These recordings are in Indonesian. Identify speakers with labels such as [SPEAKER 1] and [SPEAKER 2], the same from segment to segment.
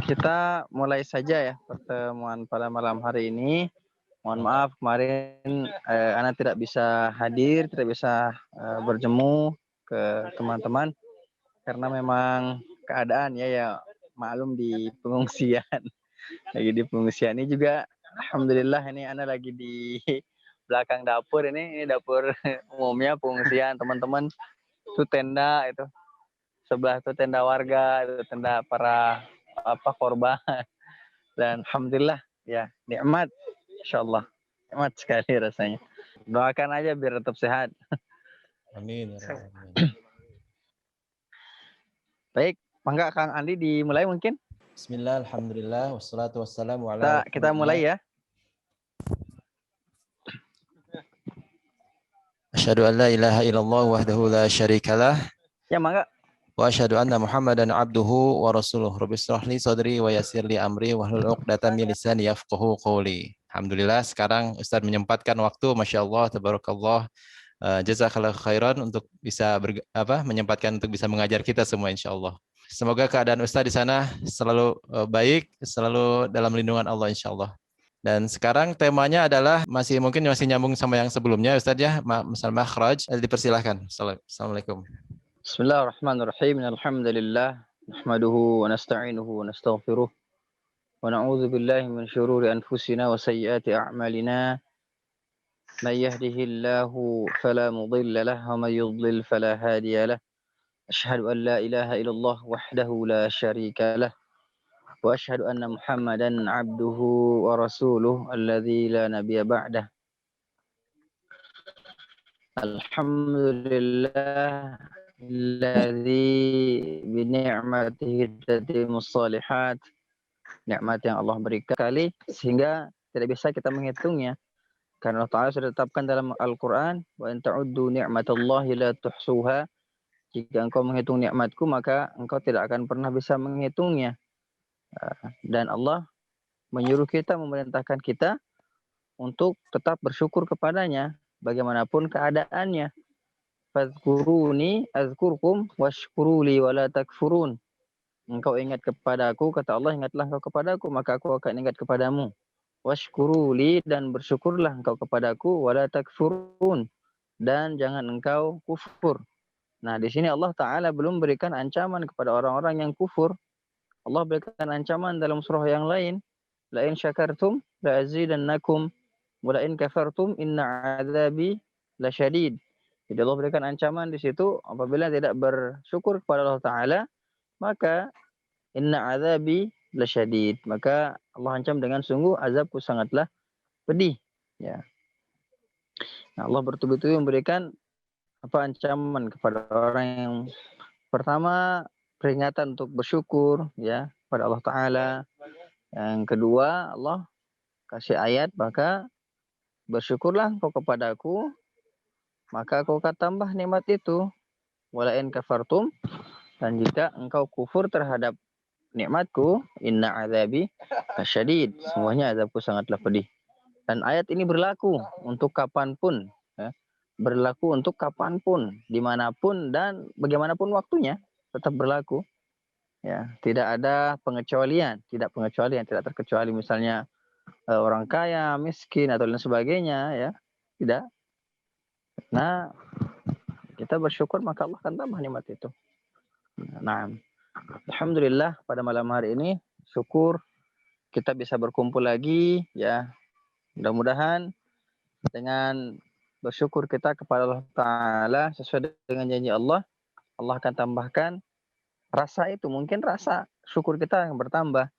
[SPEAKER 1] Kita mulai saja ya pertemuan pada malam hari ini. Mohon maaf kemarin Ana tidak bisa hadir, tidak bisa berjemu ke teman-teman karena memang keadaan ya maklum di pengungsian. Lagi di pengungsian ini juga alhamdulillah ini Ana lagi di belakang dapur ini dapur umumnya pengungsian teman-teman. Itu tenda itu. Sebelah itu tenda warga, itu tenda para korban. Dan alhamdulillah ya nikmat insyaallah nikmat sekali rasanya. Doakan aja biar tetap sehat.
[SPEAKER 2] Amin. Amin.
[SPEAKER 1] Baik, mangga Kang Andi dimulai mungkin.
[SPEAKER 2] Bismillah, alhamdulillah, wassalatu wassalamu ala
[SPEAKER 1] Kita mulai ya.
[SPEAKER 2] Asyhadu an la ilaha illallah wahdahu la syarikalah.
[SPEAKER 1] Ya mangga.
[SPEAKER 2] Wa asyhadu anna Muhammadan abduhu wa rasuluh. Rabbi shrah li sadri wa yassir li amri wahlul 'uqdatam min lisani yafqahu qawli. Alhamdulillah sekarang Ustaz menyempatkan waktu, Masya Allah, tabarakallah. Jazakallah khairan untuk bisa menyempatkan untuk bisa mengajar kita semua insyaallah. Semoga keadaan Ustaz di sana selalu baik, selalu dalam lindungan Allah insyaallah. Dan sekarang temanya adalah masih nyambung sama yang sebelumnya Ustaz ya, masalah makhraj. Dipersilahkan. Assalamualaikum.
[SPEAKER 1] Bismillahirrahmanirrahim. Alhamdulillah nahmaduhu wa nasta'inuhu wa nastaghfiruh wa na'udzu billahi min syururi anfusina wa sayyiati a'malina. Man yahdihillahu fala mudilla lahu wa man yudlil fala hadiya lahu. Asyhadu an la ilaha illallah wahdahu la syarika lah. وأشهد أن محمدا عبده ورسوله الذي لا نبي بعده. الحمد لله الذي بنعمته تتم الصالحات. Nikmat yang Allah berikan kali sehingga tidak bisa kita menghitungnya. Karena Allah Ta'ala sudah tetapkan dalam Al-Quran, wa in ta'uddu ni'matallahi la tuhsuha. Jika engkau menghitung nikmatku maka engkau tidak akan pernah bisa menghitungnya. Dan Allah menyuruh kita, memerintahkan kita untuk tetap bersyukur kepadanya bagaimanapun keadaannya. Fadhkuruni azkurkum washkuruli wala takfurun. Engkau ingat kepadaku, kata Allah, ingatlah engkau kepadaku, maka aku akan ingat kepadamu. Washkuruli, dan bersyukurlah engkau kepadaku, wala takfurun, dan jangan engkau kufur. Nah, di sini Allah Ta'ala belum berikan ancaman kepada orang-orang yang kufur. Allah berikan ancaman dalam surah yang lain. La in syakartum la azidannakum wa la in kafartum inna adzabi lasyadid. Jadi Allah berikan ancaman di situ, apabila tidak bersyukur kepada Allah Ta'ala, maka inna adzabi lasyadid. Maka Allah ancam dengan sungguh azabku sangatlah pedih. Ya. Nah, Allah bertubi-tubi memberikan ancaman kepada orang yang pertama, peringatan untuk bersyukur ya pada Allah Ta'ala. Yang kedua, Allah kasih ayat, maka bersyukurlah engkau kepadaku, maka aku akan tambah nikmat itu. Wala in kafartum, dan jika engkau kufur terhadap nikmatku, inna azabi lasyadid, semuanya azabku sangatlah pedih. Dan ayat ini berlaku untuk kapanpun ya. Berlaku untuk kapanpun, dimanapun dan bagaimanapun waktunya, tetap berlaku. Ya, tidak ada pengecualian, tidak terkecuali misalnya orang kaya, miskin atau lain sebagainya ya. Tidak. Nah, kita bersyukur maka Allah akan tambah nikmat itu. Nah, alhamdulillah pada malam hari ini syukur kita bisa berkumpul lagi ya. Mudah-mudahan dengan bersyukur kita kepada Allah Ta'ala sesuai dengan janji Allah, Allah akan tambahkan rasa itu, mungkin rasa syukur kita yang bertambah.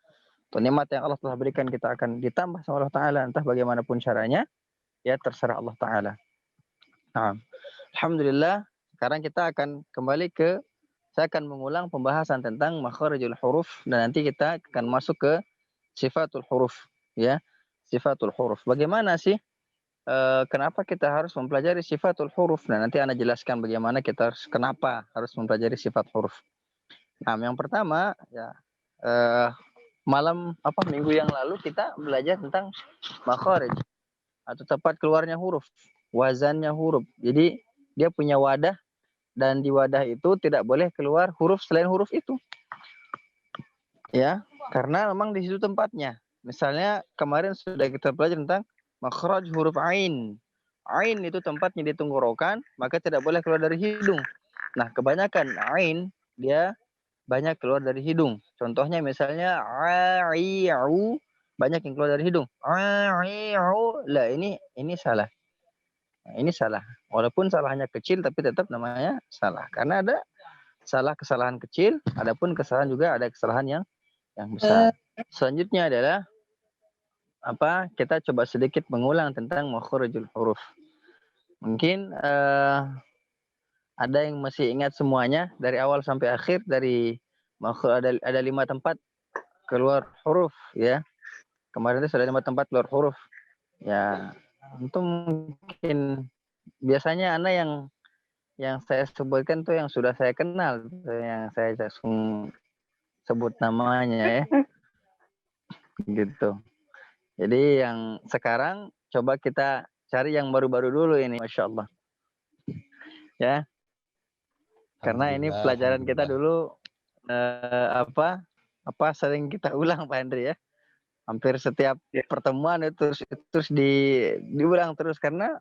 [SPEAKER 1] Atau nikmat yang Allah telah berikan kita akan ditambah sama Allah Ta'ala, entah bagaimanapun caranya, ya terserah Allah Ta'ala. Nah, alhamdulillah, sekarang kita akan kembali saya akan mengulang pembahasan tentang makharijul huruf, dan nanti kita akan masuk ke sifatul huruf. Ya, sifatul huruf. Bagaimana sih? Kenapa kita harus mempelajari sifatul huruf? Nah, nanti Anda jelaskan bagaimana kenapa harus mempelajari sifat huruf. Nah, yang pertama ya minggu yang lalu kita belajar tentang makharij atau tempat keluarnya huruf, wazannya huruf. Jadi dia punya wadah, dan di wadah itu tidak boleh keluar huruf selain huruf itu. Ya, karena memang di situ tempatnya. Misalnya kemarin sudah kita belajar tentang makhraj huruf ain. Ain itu tempatnya di tenggorokan, maka tidak boleh keluar dari hidung. Nah, kebanyakan ain dia banyak keluar dari hidung. Contohnya misalnya ai'u, banyak yang keluar dari hidung. Ai'u, lah ini salah. Nah, ini salah. Walaupun salahnya kecil tapi tetap namanya salah. Karena ada kesalahan kecil, adapun kesalahan juga ada kesalahan yang besar. Selanjutnya adalah kita coba sedikit mengulang tentang makharijul huruf. Mungkin ada yang masih ingat semuanya dari awal sampai akhir, dari ada 5 tempat keluar huruf ya. Kemarin itu sudah 5 tempat keluar huruf. Ya, itu mungkin biasanya Anda yang saya sebutkan tuh yang sudah saya kenal, yang saya langsung sebut namanya ya. Gitu. Jadi yang sekarang coba kita cari yang baru-baru dulu ini, Masya Allah. Ya, karena ini pelajaran kita dulu sering kita ulang Pak Andri ya. Hampir setiap pertemuan itu terus diulang terus karena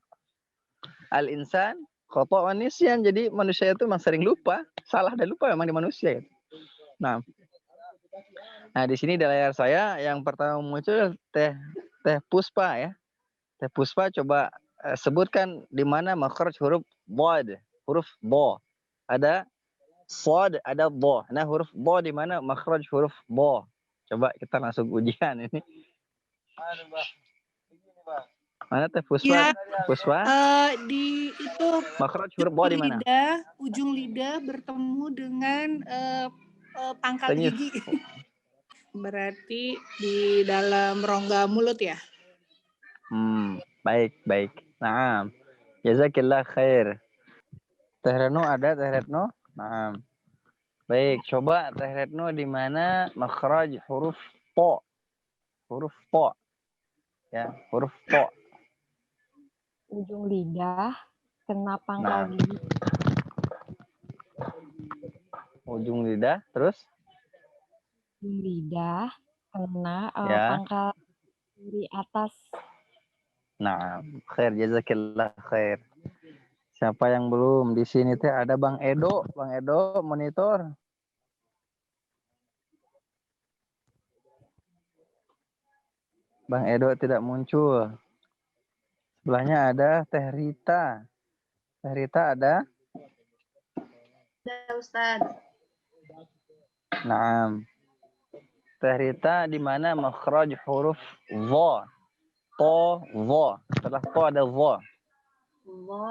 [SPEAKER 1] al-insan khata' wa nisyan. Jadi manusia itu memang sering lupa, salah dan lupa memang di manusia. Nah, di sini di layar saya yang pertama muncul Teh Puspa ya. Teh Puspa coba sebutkan di mana makhraj huruf dhad, huruf dha. Ada shad, ada dha. Nah, huruf dha di mana makhraj huruf dha? Coba kita langsung ujian ini. Mana Teh Puspa?
[SPEAKER 3] Ya,
[SPEAKER 1] Puspa?
[SPEAKER 3] di itu
[SPEAKER 1] Makhraj huruf dha di mana?
[SPEAKER 3] Ujung lidah bertemu dengan pangkal
[SPEAKER 1] Tenyif.
[SPEAKER 3] gigi. Berarti di dalam rongga mulut ya?
[SPEAKER 1] Baik. Nah, jazakillah khair. Teh Retno ada, Teh Retno? Nah, baik. Coba Teh Retno di mana makhraj huruf to? Huruf to. Ya, huruf to.
[SPEAKER 4] Ujung lidah kena pangkal gigi.
[SPEAKER 1] Ujung lidah, terus?
[SPEAKER 4] Ujung lidah kena pangkal di atas.
[SPEAKER 1] Nah, khair, jazakillah khair. Siapa yang belum di sini teh ada Bang Edo monitor. Bang Edo tidak muncul. Sebelahnya ada Teh Rita. Teh Rita ada?
[SPEAKER 5] Ada Ustaz.
[SPEAKER 1] Naam. Teh Rita di mana makhraj huruf dha? To, dha. Setelah to ada dha.
[SPEAKER 5] Dha.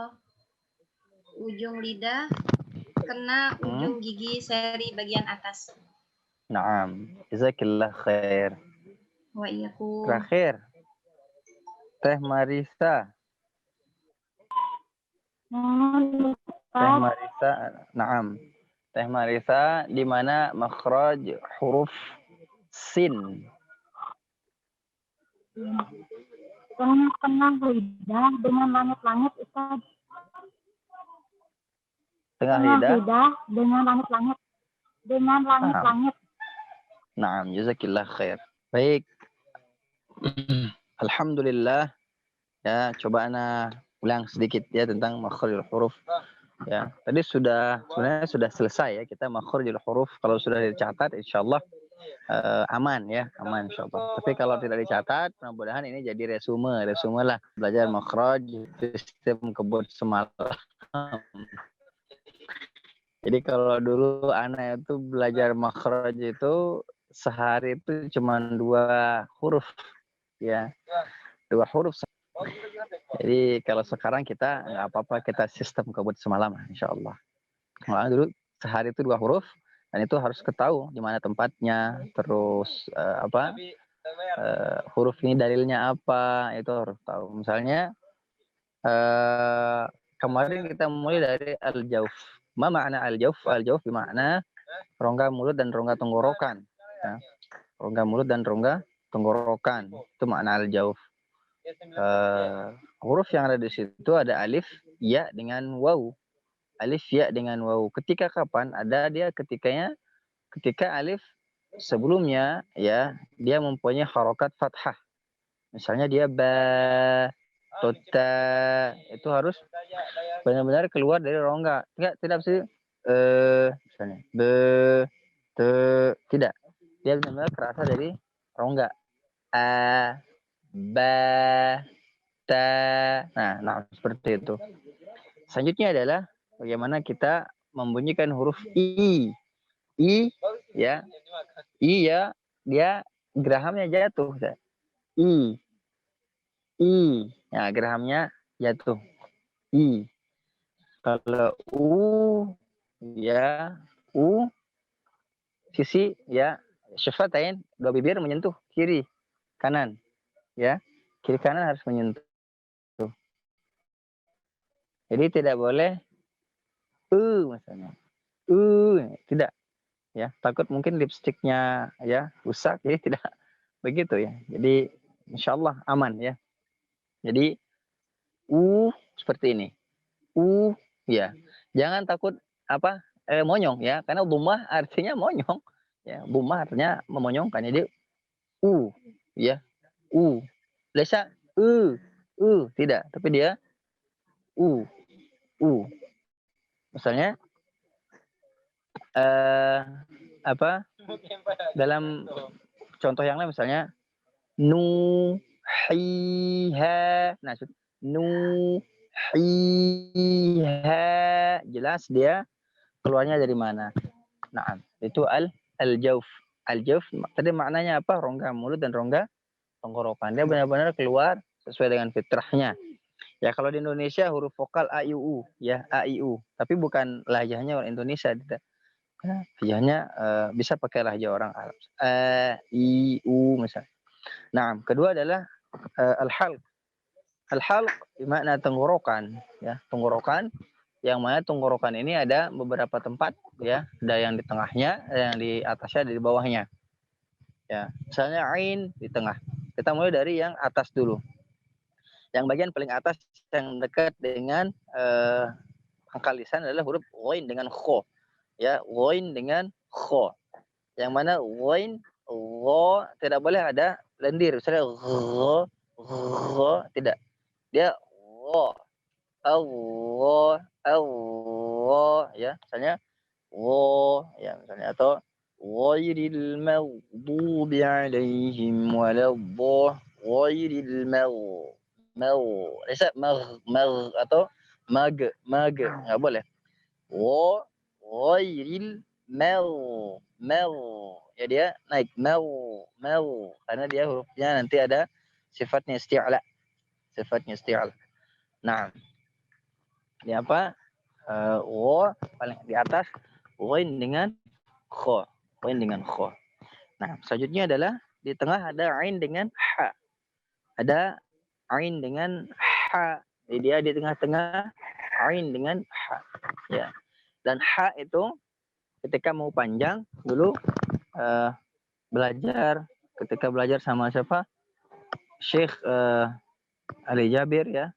[SPEAKER 5] Ujung lidah kena ujung gigi seri bagian atas.
[SPEAKER 1] Naam. Jazakillah khair.
[SPEAKER 5] Wa iyyakum.
[SPEAKER 1] Terakhir. Teh Marisa. Teh Marisa, naam. Teh Marisa di mana makhraj huruf sin?
[SPEAKER 4] Tengah lidah dengan langit-langit Ustaz.
[SPEAKER 1] Tengah lidah
[SPEAKER 4] dengan langit-langit. Dengan langit-langit.
[SPEAKER 1] Naam, jazakillah khair. Baik. Alhamdulillah. Ya, coba ana ulang sedikit ya tentang makhrajul huruf. Ya, tadi sebenarnya sudah selesai ya kita makhrajul huruf. Kalau sudah dicatat insyaallah aman insyaallah. Tapi kalau tidak dicatat, mudah-mudahan ini jadi resume lah belajar makhraj sistem kebut semalam. Jadi kalau dulu anak itu belajar makhraj itu sehari itu cuma 2 huruf ya. 2 huruf. Jadi kalau sekarang kita nggak apa-apa, kita sistem kebut semalam insyaallah. Nah, dulu sehari itu 2 huruf dan itu harus ketahui di mana tempatnya, terus huruf ini dalilnya apa, itu harus tahu. Misalnya kemarin kita mulai dari al-jauf. Ma makna al-jauf? Al-jauf bermakna rongga mulut dan rongga tenggorokan. Ya. Rongga mulut dan rongga tenggorokan. Itu makna al-jauf. Huruf yang ada di situ ada alif, ya dengan waw. Alif, ya dengan waw. Ketika kapan? Ada dia ketika alif sebelumnya ya dia mempunyai harokat fathah. Misalnya dia ba, tota, itu harus benar-benar keluar dari rongga. Tidak bisa misalnya be, te, tidak. Dia benar-benar kerasa dari rongga. A, ba, ta. Nah, seperti itu. Selanjutnya adalah bagaimana kita membunyikan huruf I. I ya. I ya, dia gerahamnya jatuh. I. I. Ya, gerahamnya jatuh. I. Kalau U ya, U sisi ya, syafatain, dua bibir menyentuh kiri kanan ya. Kiri kanan harus menyentuh. Jadi tidak boleh misalnya. Tidak ya. Takut mungkin lipstiknya ya rusak, jadi tidak begitu ya. Jadi insyaallah aman ya. Jadi seperti ini. Ya. Jangan takut monyong ya, karena dhammah artinya monyong. Ya, dhammah artinya memonyongkan. Jadi ya. Lesa tidak, tapi dia misalnya dalam contoh yang lain misalnya nuhiha. Nah, nuhiha jelas dia keluarnya dari mana. Nah, itu al-jauf. Al-jauf tadi maknanya apa? Rongga mulut dan rongga tenggorokan. Dia benar-benar keluar sesuai dengan fitrahnya. Ya, kalau di Indonesia huruf vokal a i u ya, a i u, tapi bukan lahjahnya orang Indonesia, tidak. Lahjahnya bisa pakai lahjah orang Arab. A i u misalnya. Nah, kedua adalah al-halq. Al-halq bermakna tenggorokan ya, tenggorokan yang mana tenggorokan ini ada beberapa tempat ya, ada yang di tengahnya, ada yang di atasnya, ada di bawahnya. Ya, misalnya ain di tengah. Kita mulai dari yang atas dulu. Yang bagian paling atas yang dekat dengan pangkal lisan adalah huruf ghain dengan kho. Ya, ghain dengan kho. Yang mana ghain, gha tidak boleh ada lendir. Misalnya gha, tidak. Dia gha, Allah, ya. Misalnya gha, ya misalnya, atau ghairil maghdubi alaihim waladdallin, ghairil atau mag nggak boleh. Ghairil ya, dia naik karena dia hurufnya nanti ada sifatnya isti'la. Nah, ini apa? Paling di atas ghain dengan kha. Nah, selanjutnya adalah di tengah ada ain dengan ha. Ada ain dengan ha. Jadi dia di tengah-tengah ain dengan ha. Ya. Dan ha itu ketika mau panjang dulu ketika belajar sama siapa? Syekh Ali Jabir ya.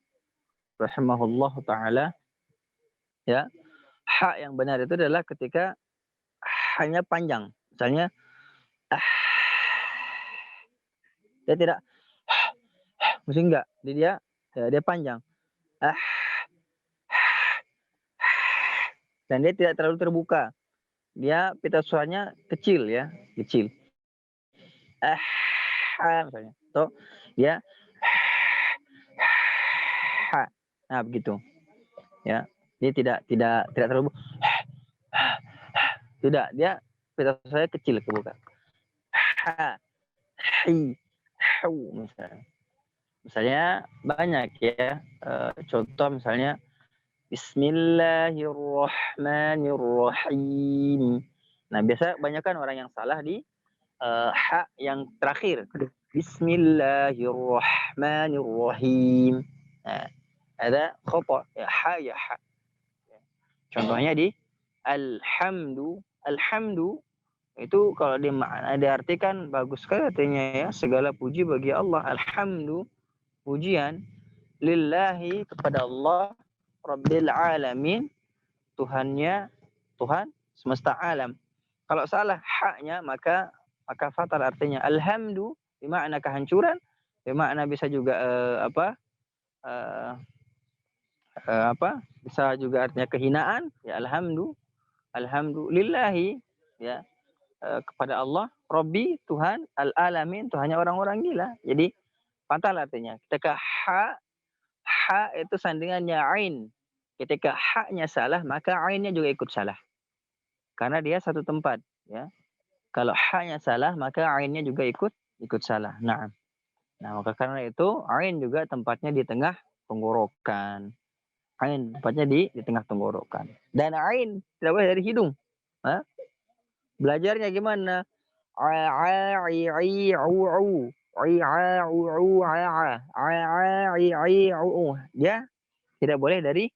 [SPEAKER 1] Rahimahullah taala. Ya. Ha yang benar itu adalah ketika hanya panjang. Misalnya dia tidak mesti enggak, dia panjang. Dan dia tidak terlalu terbuka. Dia pita suaranya kecil ya, kecil. Misalnya. Atau dia nah begitu. Ya. Dia tidak terlalu tidak, dia pita suaranya kecil kebuka. Misalnya banyak ya contoh, misalnya Bismillahirrahmanirrahim. Nah, biasa banyakkan orang yang salah di ha yang terakhir. Bismillahirrahmanirrahim. Nah, ada khata ya, ha ya ha. Contohnya di alhamdu. Alhamdu itu kalau diartikan bagus sekali artinya ya, segala puji bagi Allah. Alhamdu, pujian, lillahi, kepada Allah, Rabbil alamin, Tuhan semesta alam. Kalau salah haknya maka maka fatal artinya. Alhamdu bermakna kehancuran, bermakna bisa juga bisa juga artinya kehinaan, ya alhamdulillahi, ya kepada Allah, Robbi, Tuhan, al-alamin, Tuhannya orang-orang gila. Jadi fatal artinya. Ketika ha itu sandingannya ain. Ketika haknya salah, maka ainnya juga ikut salah. Karena dia satu tempat, ya. Kalau haknya salah, maka ainnya juga ikut salah. Nah, maka karena itu ain juga tempatnya di tengah tenggorokan. Ain tempatnya di tengah tenggorokan. Dan ain tidak boleh dari hidung. Hah? Belajarnya gimana? Ya, tidak boleh dari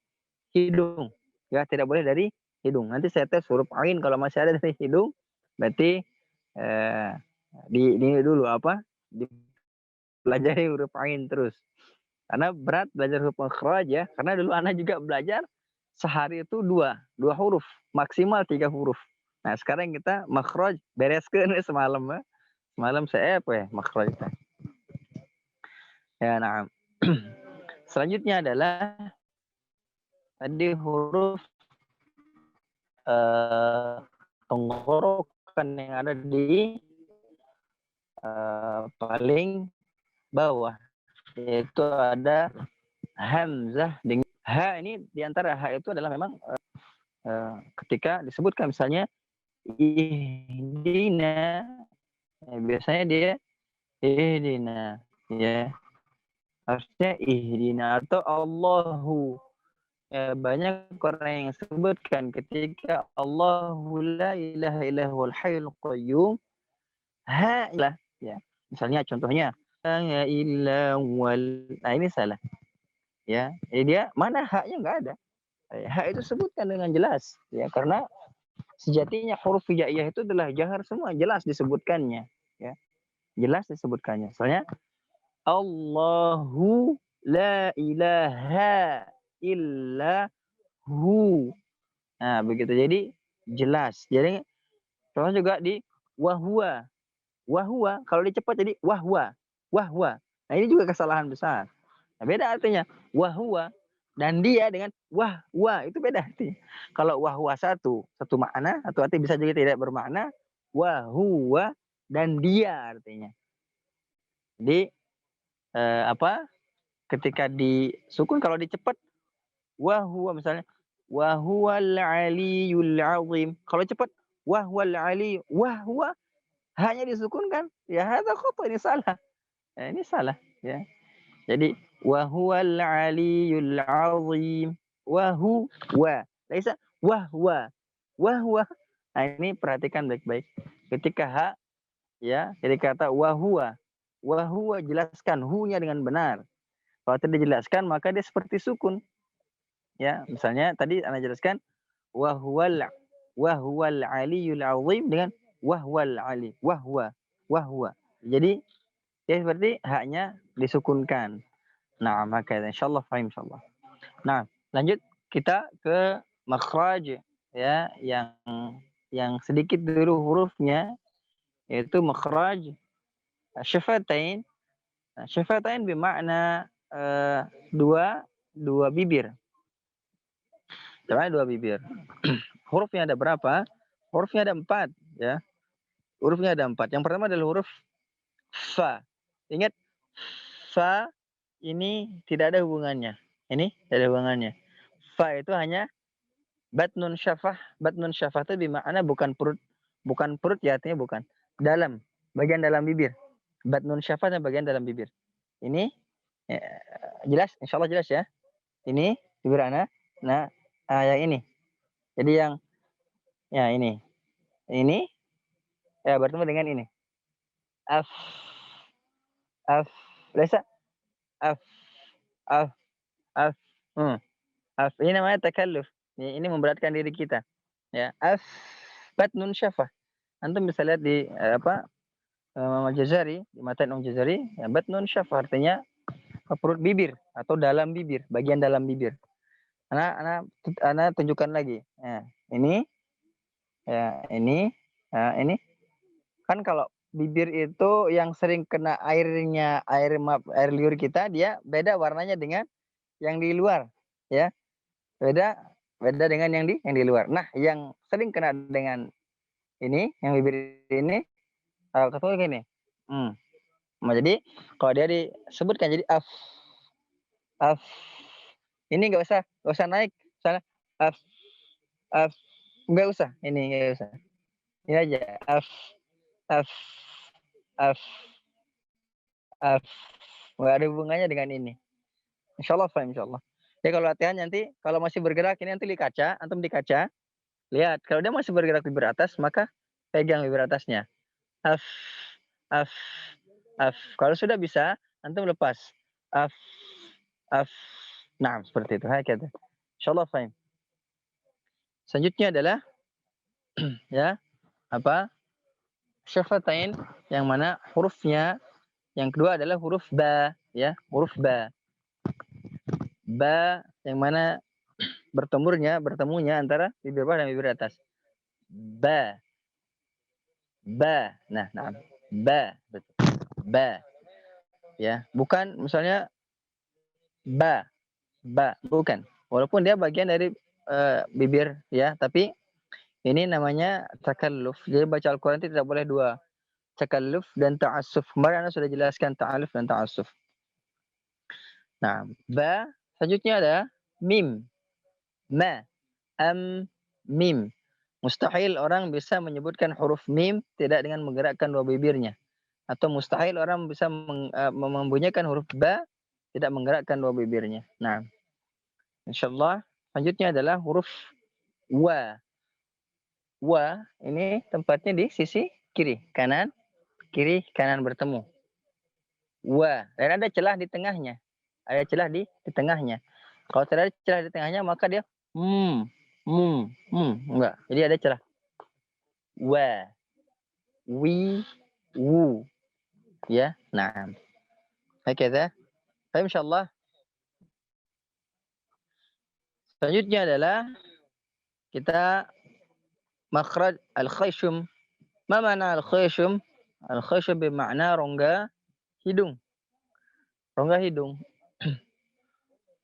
[SPEAKER 1] hidung. Ya, tidak boleh dari hidung. Nanti saya tes huruf ain kalau masih ada dari hidung, berarti ini dulu dipelajari huruf ain terus. Karena berat belajar huruf makhraj ya. Karena dulu anak juga belajar sehari itu dua huruf, maksimal 3 huruf. Nah, sekarang kita makhraj bereskeun semalam ya. Semalam saya makhraj kita. Ya, nah. Selanjutnya adalah tadi huruf tenggorokan yang ada di paling bawah, yaitu ada hamzah dengan ha. Ini diantara ha itu adalah memang ketika disebutkan misalnya ihdina, biasanya dia ihdina, ya harusnya ihdina atau Allahu. Ya, banyak orang yang sebutkan ketika Allahu la ilaha illahu al-hayyul qayyum, ha lah, ya. Misalnya contohnya la illa wal, nah ini salah, ya. Jadi dia mana haknya nggak ada. Hak itu sebutkan dengan jelas, ya, karena sejatinya huruf hijaiyah itu adalah jahar semua, jelas disebutkannya, ya. Jelas disebutkannya. Soalnya Allahu la ilaha illa hu. Nah, begitu. Jadi jelas. Jadi contoh juga di wahwa. Wahwa kalau dicepat jadi wahwa. Wahwa. Nah, ini juga kesalahan besar. Nah, beda artinya. Wahwa dan dia dengan wahwa itu beda artinya. Kalau wahwa satu makna, atau arti bisa juga tidak bermakna. Wahwa dan dia artinya. Jadi ketika disukun kalau dicepat wahwa misalnya wahwal aliyul azim. Kalau cepat wahwal ali, wahwa hanya disukunkan. Ya hadza khata, ini salah. Ya, ini salah, ya. Jadi wahwal aliyul azim. Wahwa. Laisa wahwa. Wahwa. Nah, ini perhatikan baik-baik. Ketika ha, ya, ketika kata wahwa. Wahwa jelaskan hu-nya dengan benar. Kalau tidak dijelaskan maka dia seperti sukun. Ya, misalnya tadi Anda jelaskan wahwal aliyul azim dengan wahwal ali, wahwa. Jadi dia seperti haknya disukunkan. Nah, maka insyaallah paham insyaallah. Nah, lanjut kita ke makhraj, ya, yang sedikit dulu hurufnya, yaitu makhraj syafatain. Syafatain bermakna dua bibir. Dua bibir. Hurufnya ada berapa? Hurufnya ada 4, ya. Hurufnya ada 4. Yang pertama adalah huruf fa. Ingat, fa ini tidak ada hubungannya. Ini tidak ada hubungannya. Fa itu hanya batnun syafah. Batnun syafah itu bermakna bukan perut. Bukan perut, ya, artinya bukan. Dalam, bagian dalam bibir. Batnun syafah dan bagian dalam bibir. Ini ya, jelas, insyaallah jelas ya. Ini bibir ana. Nah, yang ini. Jadi yang ya ini ya bertemu dengan ini. Af. Biasa af. Af. Ini namanya takalluf. Ini memberatkan diri kita. Ya, af batnun syafah. Antum bisa lihat di Al-Jazari, di matan Al-Jazari, ya, batnun syafah artinya perut bibir atau dalam bibir, bagian dalam bibir. Ana tunjukkan lagi. Nah, ini. Ya, ini. Nah, ini. Kan kalau bibir itu yang sering kena airnya, air liur kita, dia beda warnanya dengan yang di luar, ya. Beda dengan yang di luar. Nah, yang sering kena dengan ini, yang bibir ini, ketemu gini. Nah, jadi kalau dia disebutkan jadi af. Ini nggak usah naik. Misalnya af, nggak usah. Ini nggak usah. Ini aja af. Nggak ada hubungannya dengan ini. Insya Allah faham, insya Allah. Ya kalau latihan nanti, kalau masih bergerak ini nanti di kaca, antum di kaca, lihat. Kalau dia masih bergerak bibir atas, maka pegang bibir atasnya. Af. Kalau sudah bisa, antum lepas. Af. Nah, seperti itu. Hakata. Insya Allah faham. Selanjutnya adalah ya apa? Syafatain, yang mana hurufnya yang kedua adalah huruf ba, ya, huruf ba. Ba yang mana bertemunya antara bibir bawah dan bibir atas. Ba. Nah, ba, betul. Ba. Ya, bukan misalnya ba, bukan. Walaupun dia bagian dari bibir, ya, tapi ini namanya takalluf. Jadi baca Al-Quran itu tidak boleh dua, takalluf dan ta'assuf. Kemarin Anda sudah jelaskan ta'aluf dan ta'assuf. Nah, ba. Selanjutnya ada mim. Ma, mim. Mustahil orang bisa menyebutkan huruf mim tidak dengan menggerakkan dua bibirnya. Atau mustahil orang bisa membunyikan huruf ba tidak menggerakkan dua bibirnya. Nah, insyaallah selanjutnya adalah huruf wa. Wa ini tempatnya di sisi kiri, kanan bertemu. Wa, dan ada celah di tengahnya. Ada celah di tengahnya. Kalau tidak ada celah di tengahnya, maka dia enggak. Jadi ada celah. Wa, wi, wu. Ya, nah. Hakeza. Baik, insyaallah. Selanjutnya adalah kita makhraj al-khayshum. Ma makna al-khayshum? Al-khayshum bermakna rongga hidung. Rongga hidung.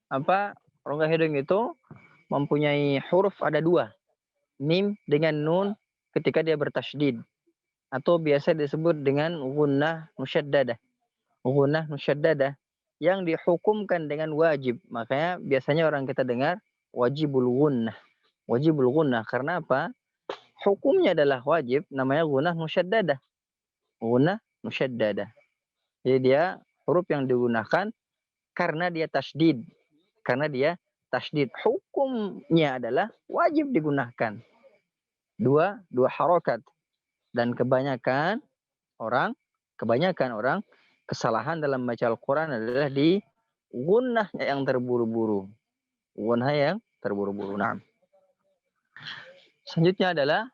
[SPEAKER 1] Apa? Rongga hidung itu mempunyai huruf ada dua. Mim dengan nun ketika dia bertasydid. Atau biasa disebut dengan gunnah musyaddadah. Gunnah musyaddadah yang dihukumkan dengan wajib. Makanya biasanya orang kita dengar wajibul gunnah. Wajibul gunnah. Karena apa? Hukumnya adalah wajib, namanya gunnah musyaddadah. Gunnah musyaddadah. Jadi dia huruf yang digunakan karena dia tasydid. Karena dia tasydid. Hukumnya adalah wajib digunakan. Dua harokat. Dan kebanyakan orang kesalahan dalam baca Al-Quran adalah di gunnahnya yang terburu-buru. Gunnah yang terburu-buru. Nah. Selanjutnya adalah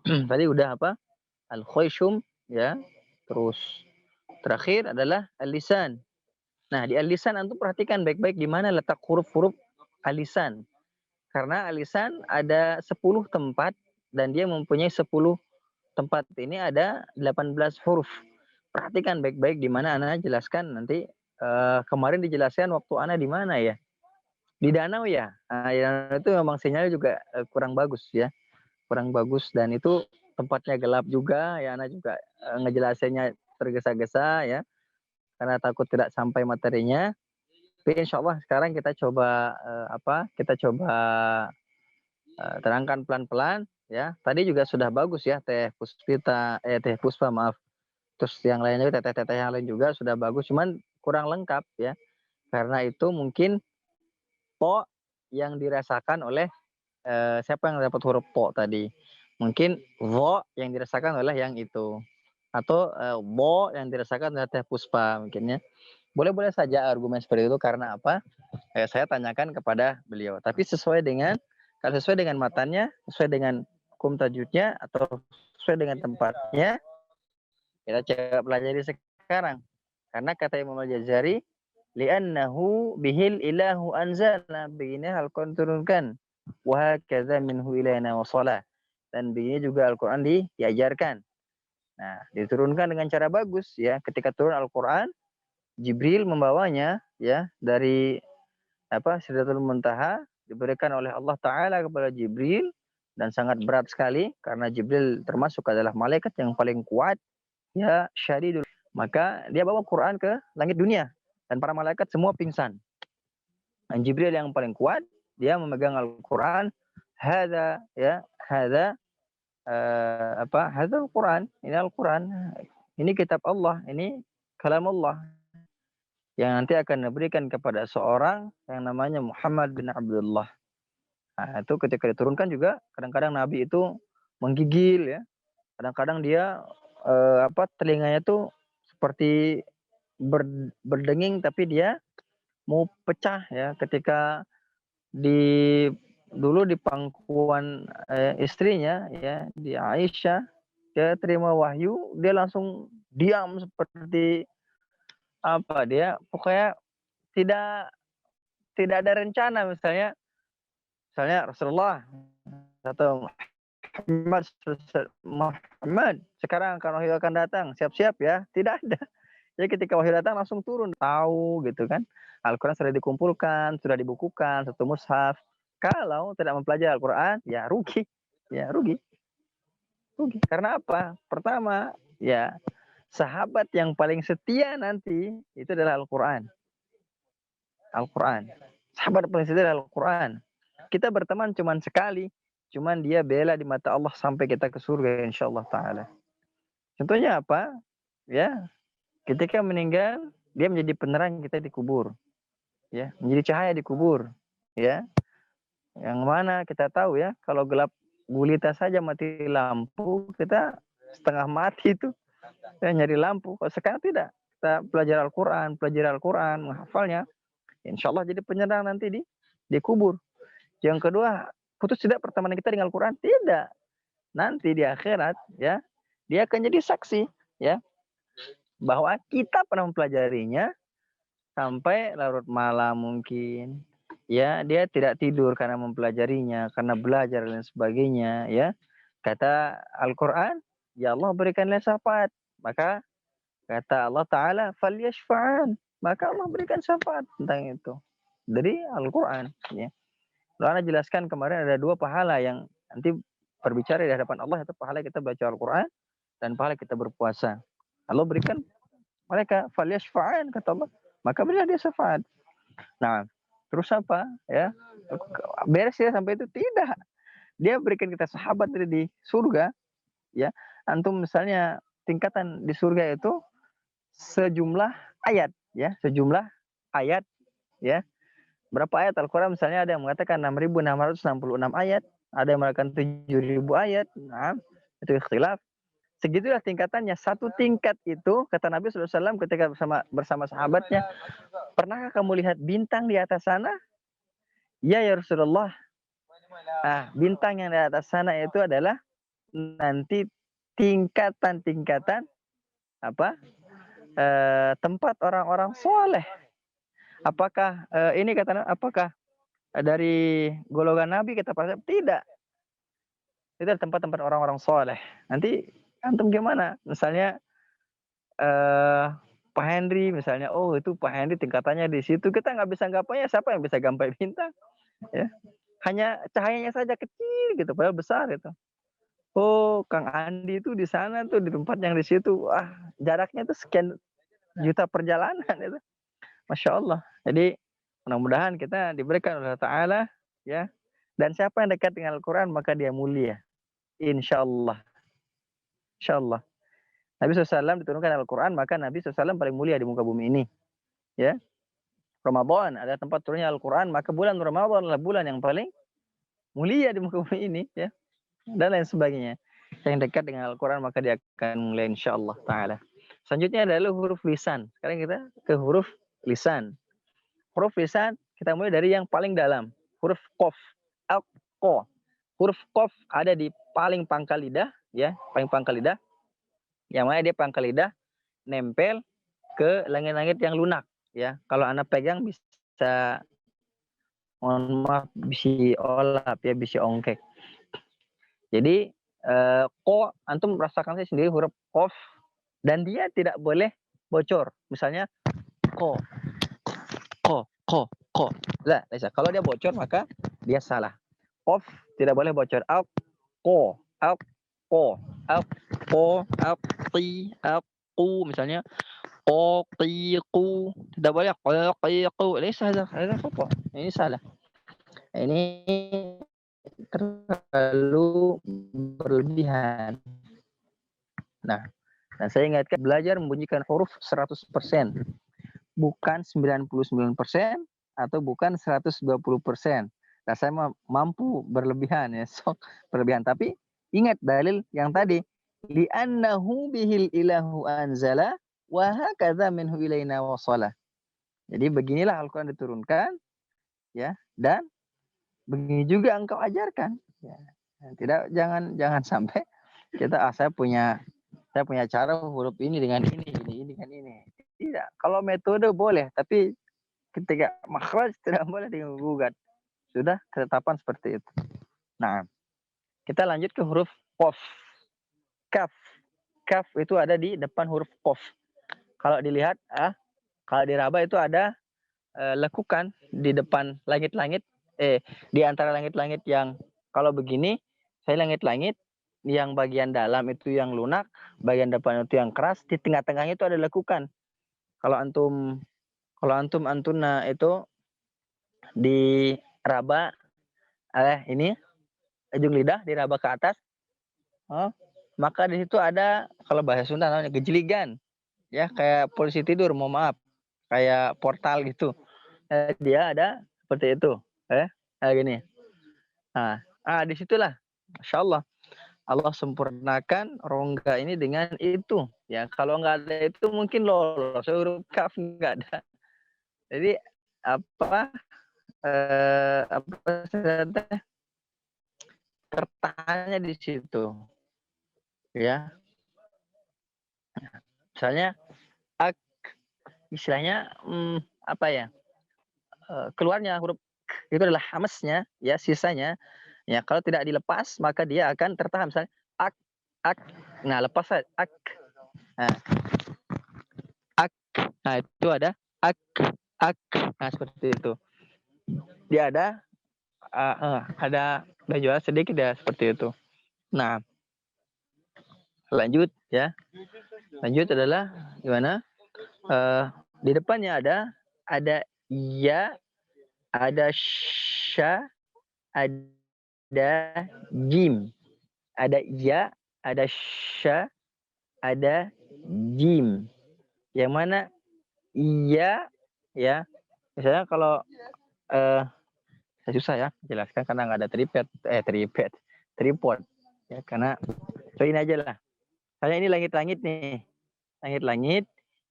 [SPEAKER 1] tadi udah apa? Al-khayshum, ya. Terus terakhir adalah al-lisan. Nah, di al-lisan antum perhatikan baik-baik di mana letak huruf-huruf al-lisan. Karena al-lisan ada 10 tempat dan dia mempunyai 10 tempat ini ada 18 huruf. Perhatikan baik-baik di mana Ana jelaskan nanti. Kemarin dijelaskan waktu Ana di mana ya? Di danau ya. Itu memang sinyalnya juga kurang bagus ya. Kurang bagus dan itu tempatnya gelap juga ya. Ana juga ngejelasinnya tergesa-gesa ya. Karena takut tidak sampai materinya. Tapi insya Allah sekarang kita coba terangkan pelan-pelan ya. Tadi juga sudah bagus ya Teh Puspa maaf. Terus yang lainnya teteh-teteh yang lain juga sudah bagus. Cuman kurang lengkap ya. Karena itu mungkin po yang dirasakan oleh siapa yang dapat huruf po tadi. Mungkin vo yang dirasakan oleh yang itu. Atau bo yang dirasakan oleh Teh Puspa mungkinnya. Boleh-boleh saja argumen seperti itu karena apa? Saya tanyakan kepada beliau. Tapi kalau sesuai dengan matanya, sesuai dengan hukum tajwidnya atau sesuai dengan tempatnya, kita coba pelajari sekarang. Karena kata Imam Al-Jazari, li'annahu bihil ilahu anzalna, begini Al-Quran turunkan. Wa hakadha minhu ilayna wa shalah. Dan begini juga Al-Quran diajarkan. Nah, diturunkan dengan cara bagus ya. Ketika turun Al-Qur'an, Jibril membawanya ya dari Sidratul Muntaha, diberikan oleh Allah Ta'ala kepada Jibril, dan sangat berat sekali karena Jibril termasuk adalah malaikat yang paling kuat ya, syadidul. Maka dia bawa Quran ke langit dunia dan para malaikat semua pingsan. Dan Jibril yang paling kuat, dia memegang Al-Quran. Hadza ya, hadza hadza Al-Quran, ini Al-Quran, ini kitab Allah, ini kalam Allah yang nanti akan diberikan kepada seorang yang namanya Muhammad bin Abdullah. Nah, itu ketika diturunkan juga kadang-kadang Nabi itu menggigil ya. Kadang-kadang dia telinganya tuh seperti berdenging, tapi dia mau pecah ya ketika dulu di pangkuan istrinya ya, di Aisyah, dia terima wahyu, dia langsung diam seperti dia pokoknya tidak ada rencana. Misalnya Rasulullah atau Muhammad, sekarang akan wahyu akan datang, siap-siap ya, tidak ada. Jadi ketika wahyu datang langsung turun, tahu gitu kan. Al-Quran sudah dikumpulkan, sudah dibukukan, satu mushaf. Kalau tidak mempelajari Al-Quran, ya rugi. Ya rugi. Rugi. Karena apa? Pertama, ya sahabat yang paling setia nanti itu adalah Al-Quran. Al-Quran. Sahabat paling setia adalah Al-Quran. Kita berteman cuman sekali, cuman dia bela di mata Allah sampai kita ke surga insyaallah ta'ala. Contohnya apa? Ya, ketika meninggal, dia menjadi penerang kita di kubur. Ya, menjadi cahaya di kubur. Ya. Yang mana kita tahu ya, kalau gelap gulita saja mati lampu, kita setengah mati itu. Ya, nyari lampu. Kalau sekarang tidak. Kita pelajari Al-Quran, menghafalnya. Insyaallah jadi penyerang nanti di kubur. Yang kedua, putus tidak pertemanan kita dengan Al-Quran? Tidak. Nanti di akhirat, ya, dia akan jadi saksi, ya, bahwa kita pernah mempelajarinya sampai larut malam mungkin, ya, dia tidak tidur karena mempelajarinya, karena belajar dan sebagainya, ya. Kata Al-Quran, ya Allah berikanlah syafaat. Maka kata Allah Ta'ala, falyashfa'an, maka Allah berikan syafaat tentang itu dari Al-Quran, ya. Lalu Anda jelaskan kemarin ada 2 pahala yang nanti berbicara di hadapan Allah, itu pahala kita baca Al-Quran dan pahala kita berpuasa. Allah berikan mereka falyashfa'an, kata Allah, maka berilah dia syafaat. Nah, terus apa? Ya, beres ya sampai itu? Tidak. Dia berikan kita sahabat dari di surga. Ya, antum misalnya tingkatan di surga itu sejumlah ayat, ya, sejumlah ayat, ya. Berapa ayat Al-Quran? Misalnya ada yang mengatakan 6.666 ayat, ada yang mengatakan 7.000 ayat. Nah, itu ikhtilaf. Segitulah tingkatannya. Satu tingkat itu, kata Nabi SAW ketika bersama sahabatnya, pernahkah kamu lihat bintang di atas sana? Ya Rasulullah. Nah, bintang yang di atas sana itu adalah nanti tingkatan-tingkatan tempat orang-orang soleh. Apakah ini kata apakah dari golongan Nabi kita pasti tidak. Itu tempat-tempat orang-orang soleh. Nanti antum gimana? Misalnya Pak Henry misalnya, oh itu Pak Henry tingkatannya di situ, kita nggak bisa gampainya, siapa yang bisa gampai bintang? Ya, hanya cahayanya saja kecil gitu, padahal besar itu. Oh, Kang Andi itu di sana tuh di tempat yang di situ, wah jaraknya tuh sekian juta perjalanan itu. Masya Allah. Jadi mudah-mudahan kita diberikan oleh Allah Ta'ala, ya. Dan siapa yang dekat dengan Al-Quran maka dia mulia. Insya Allah. Insya Allah. Nabi SAW diturunkan Al-Quran, maka Nabi SAW paling mulia di muka bumi ini. Ya. Ramadan ada tempat turunnya Al-Quran, maka bulan Ramadan adalah bulan yang paling mulia di muka bumi ini. Ya. Dan lain sebagainya. Yang dekat dengan Al-Quran maka dia akan mulia insya Allah Ta'ala. Selanjutnya adalah huruf lisan. Sekarang kita ke huruf lisan. Huruf lisan kita mulai dari yang paling dalam. Huruf qaf. Al-qa. Huruf qaf ada di paling pangkal lidah, ya, paling pangkal lidah. Yang mana dia pangkal lidah nempel ke langit-langit yang lunak, ya. Kalau Anda pegang bisa, mohon maaf, bisi olap ya, bisi ongkek. Jadi ko antum rasakan sendiri huruf qaf dan dia tidak boleh bocor. Misalnya ko. Lah, kalau dia bocor maka dia salah. Qaf tidak boleh bocor. Al ko, qu misalnya qiqu tidak boleh qiqu. Hada khata. Ini salah. Ini terlalu berlebihan. Nah, dan saya ingatkan belajar membunyikan huruf 100%, bukan 99% atau bukan 120%. Nah, saya mampu berlebihan ya, sok berlebihan. Tapi ingat dalil yang tadi, li'annahu bihil ilahu anzala wa hakadha minhu ilaina wasala. Jadi beginilah Al-Qur'an diturunkan ya, dan begini juga engkau ajarkan ya. Tidak, jangan sampai kita saya punya cara huruf ini dengan ini dengan ini. Tidak. Kalau metode boleh, tapi ketika makhraj tidak boleh digugat. Sudah ketetapan seperti itu. Nah, kita lanjut ke huruf qaf. Kaf. Kaf itu ada di depan huruf qaf. Kalau dilihat, kalau diraba itu ada lekukan di depan langit-langit, di antara langit-langit yang kalau begini, saya langit-langit yang bagian dalam itu yang lunak, bagian depan itu yang keras, di tengah-tengahnya itu ada lekukan. Kalau antuna itu di raba ini ujung lidah diraba ke atas, maka di situ ada, kalau bahasa Sunda namanya gejeligan, ya kayak polisi tidur, mohon maaf, kayak portal gitu. Dia ada seperti itu, kayak gini. Nah, disitulah, Masya Allah, Allah sempurnakan rongga ini dengan itu. Ya, kalau nggak ada itu mungkin lolos huruf kaf nggak ada. Jadi tertahannya di situ, ya. Misalnya istilahnya keluarnya huruf itu adalah hamesnya, ya, sisanya. Ya, kalau tidak dilepas maka dia akan tertahan. Misalnya ak. Nah, lepas ak. Nah, itu ada ak. Nah, seperti itu. Dia ada jual sedikit ya, seperti itu. Nah, lanjut ya. Lanjut adalah gimana? Di depannya ada ya, ada sya, ada jim. Ada ya, ada sya, ada jim. Yang mana iya ya, misalnya kalau saya susah ya jelaskan karena nggak ada tripod ya, karena ini aja lah. Saya ini langit-langit nih, langit-langit,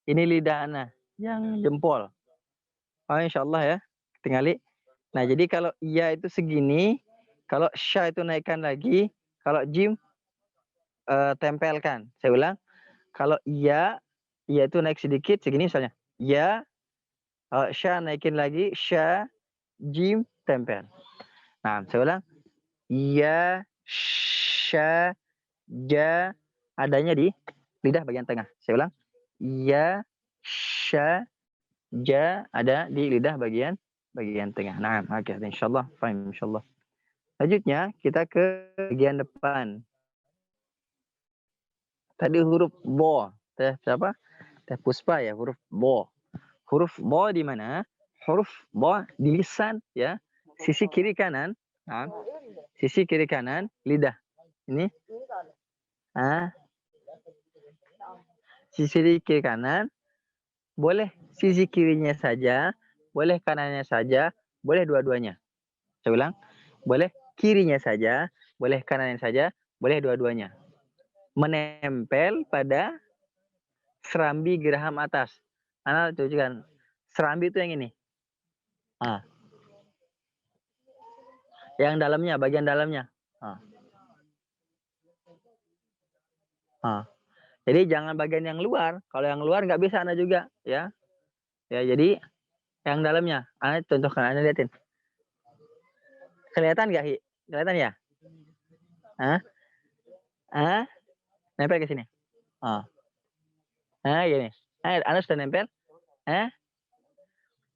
[SPEAKER 1] ini lidah ana yang jempol. Insya Allah ya, tinggali. Nah, jadi kalau iya itu segini, kalau sya itu naikkan lagi, kalau jim tempelkan. Saya ulang, kalau iya itu naik sedikit segini misalnya, ya, sya naikin lagi, sya, jim tempel. Nah, saya ulang, ya, sya, ja, adanya di lidah bagian tengah. Saya ulang, ya, sya, ja, ada di lidah bagian tengah. Nah, oke, insyaallah, faham insyaallah. Selanjutnya kita ke bagian depan. Tadi huruf bo, siapa? Teh Puspa ya, huruf bo. Huruf bo di mana? Huruf bo di lisan ya, sisi kiri kanan. Nah, sisi kiri kanan lidah. Ini. Sisi kiri kanan, boleh sisi kirinya saja, boleh kanannya saja, boleh dua-duanya. Saya ulang, boleh kirinya saja, boleh kanannya saja, boleh dua-duanya. Menempel pada serambi geraham atas. Ana tunjukkan. Serambi itu yang ini. Yang dalamnya, bagian dalamnya. Jadi jangan bagian yang luar. Kalau yang luar nggak bisa Ana juga, ya. Ya, jadi yang dalamnya. Ana contohkan, Ana lihatin. Kelihatan nggak, Hi? Kelihatan ya? Nempel ke sini. Nah, gini. Anda sudah nempel?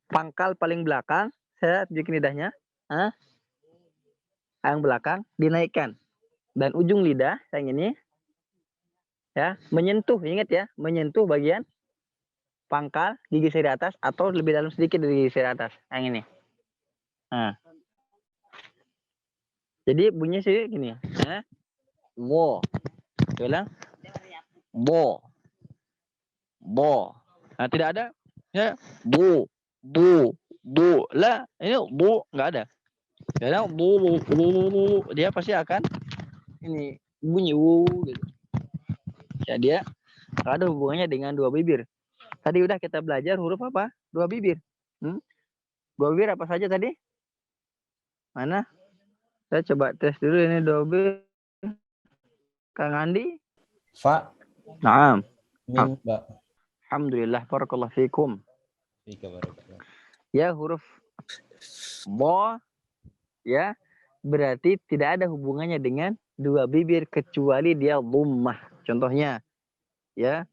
[SPEAKER 1] Pangkal paling belakang, saya tunjukin lidahnya. Yang belakang dinaikkan. Dan ujung lidah yang ini ya, menyentuh, ingat ya, menyentuh bagian pangkal gigi seri atas atau lebih dalam sedikit dari gigi seri atas. Yang ini. Jadi bunyinya sih gini. Wo. Bilang bo. Bo. Nah, tidak ada ya bu lah, ini bu nggak ada. Kadang bu, dia pasti akan ini bunyi gitu. Ya dia nggak ada hubungannya dengan dua bibir. Tadi udah kita belajar huruf apa? Dua bibir. Dua bibir apa saja tadi? Mana? Saya coba tes dulu ini dua bibir. Kang Andi?
[SPEAKER 2] Fa.
[SPEAKER 1] Naam.
[SPEAKER 2] Min, ba.
[SPEAKER 1] Alhamdulillah, barakallahu fikum. Ya, huruf bo ya berarti tidak ada hubungannya dengan dua bibir kecuali dia dhammah. Contohnya ya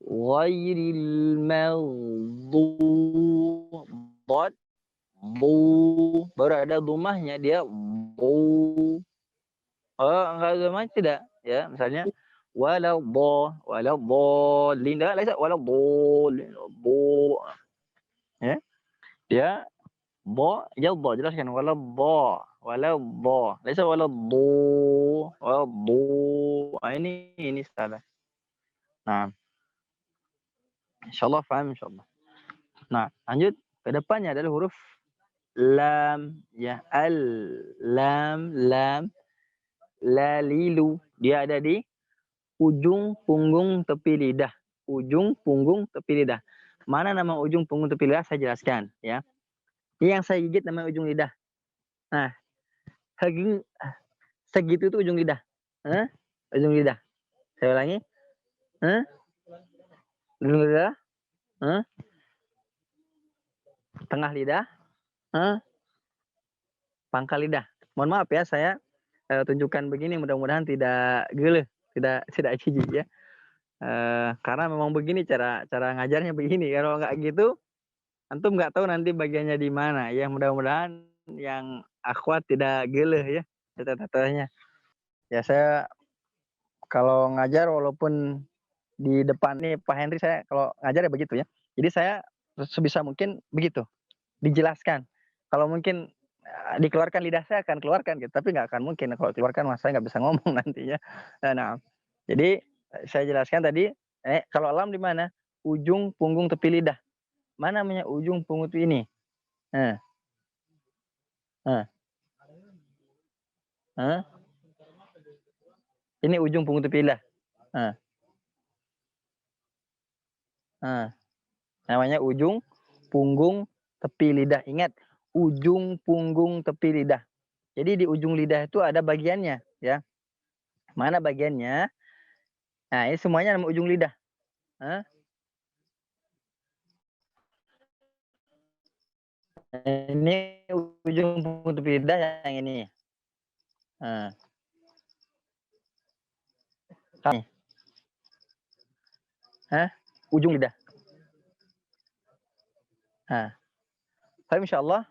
[SPEAKER 1] ghairil maghdubi bu baru ada dhammahnya dia bu. Enggak dhammah tidak ya, misalnya walau linda laisa walau bo ya dia bo jadda jelaskan walau bo laisa walau ini salah. Nah, insyaallah paham insyaallah. Nah, lanjut ke depannya adalah huruf lam ya, lam lalilu, dia ada di ujung punggung tepi lidah. Ujung punggung tepi lidah. Mana nama ujung punggung tepi lidah saya jelaskan ya. Ini yang saya gigit namanya ujung lidah. Nah, segitu itu ujung lidah. Ujung lidah. Saya ulangi. Ujung lidah. Tengah lidah. Pangkal lidah. Mohon maaf ya, saya tunjukkan begini, mudah-mudahan tidak geleh, tidak jijik ya. Karena memang begini cara ngajarnya begini. Kalau nggak gitu, antum nggak tahu nanti bagiannya di mana. Ya mudah-mudahan yang akhwat tidak geleh ya tata-tatanya. Ya saya kalau ngajar walaupun di depan nih Pak Henry, saya kalau ngajar ya begitu ya. Jadi saya sebisa mungkin begitu dijelaskan. Kalau mungkin dikeluarkan lidah saya akan keluarkan gitu, tapi nggak akan mungkin kalau keluarkan mas saya nggak bisa ngomong nantinya. Nah, jadi saya jelaskan tadi, kalau lam di mana? Ujung punggung tepi lidah. Mana namanya ujung punggung tepi ini? Ini ujung punggung tepi lidah. Namanya ujung punggung tepi lidah. Ingat, ujung punggung tepi lidah. Jadi di ujung lidah itu ada bagiannya ya. Mana bagiannya? Nah, ini semuanya nama ujung lidah. Ini ujung punggung tepi lidah yang ini. Ujung lidah. Baik, insyaallah.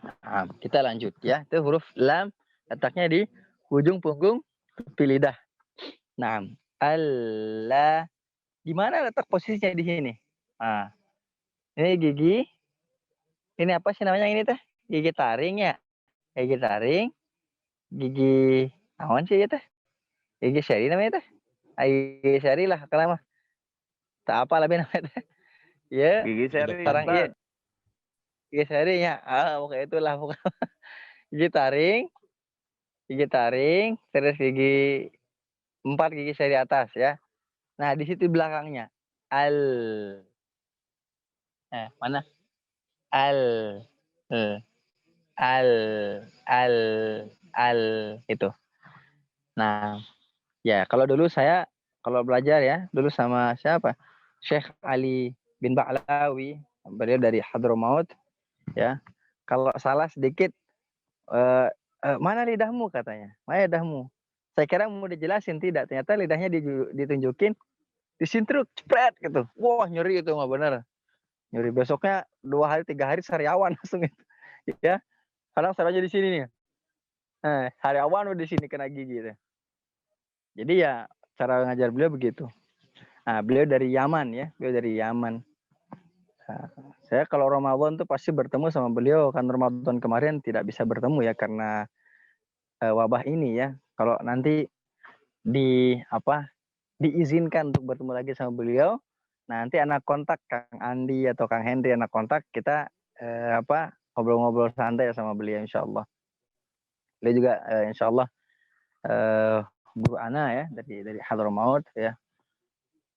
[SPEAKER 1] Nah, kita lanjut ya. Itu huruf lam letaknya di ujung punggung tepi lidah. Nah, alla. Di mana letak posisinya di sini? Ini gigi. Ini apa sih namanya ini teh? Gigi taring ya. Gigi taring. Gigi awan sih ya teh? Gigi seri namanya teh. Gigi seri lah kalau mah. Tak apa lebih namanya teh. Ya.
[SPEAKER 6] Gigi seri.
[SPEAKER 1] Sekarang iya. Gigi seri ya. Pokoknya itulah pokoknya. Gigi taring, terus gigi 4 gigi seri atas ya. Nah, di situ belakangnya al. Mana? Al itu. Nah, ya kalau dulu saya kalau belajar ya, dulu sama siapa? Syekh Ali bin Ba'lawi, beliau dari Hadramaut ya. Kalau salah sedikit mana lidahmu katanya? Mana lidahmu? Saya kira mau dijelasin, tidak. Ternyata lidahnya ditunjukin, disintruk, cepret gitu. Wah, nyeri itu nggak benar. Nyeri besoknya 2 hari 3 hari sariawan langsung itu. Ya, kadang saranya di sini nih. Sariawan udah di sini kena gigi itu. Jadi ya cara ngajar beliau begitu. Nah, beliau dari Yaman ya, beliau dari Yaman. Nah, saya kalau Ramadan tuh pasti bertemu sama beliau, kan Ramadan kemarin tidak bisa bertemu ya karena wabah ini ya. Kalau nanti diizinkan untuk bertemu lagi sama beliau, nanti anak kontak Kang Andi atau Kang Henry, anak kontak kita ngobrol-ngobrol santai sama beliau insyaallah. Beliau juga insyaallah guru ana ya dari Hadramaut ya.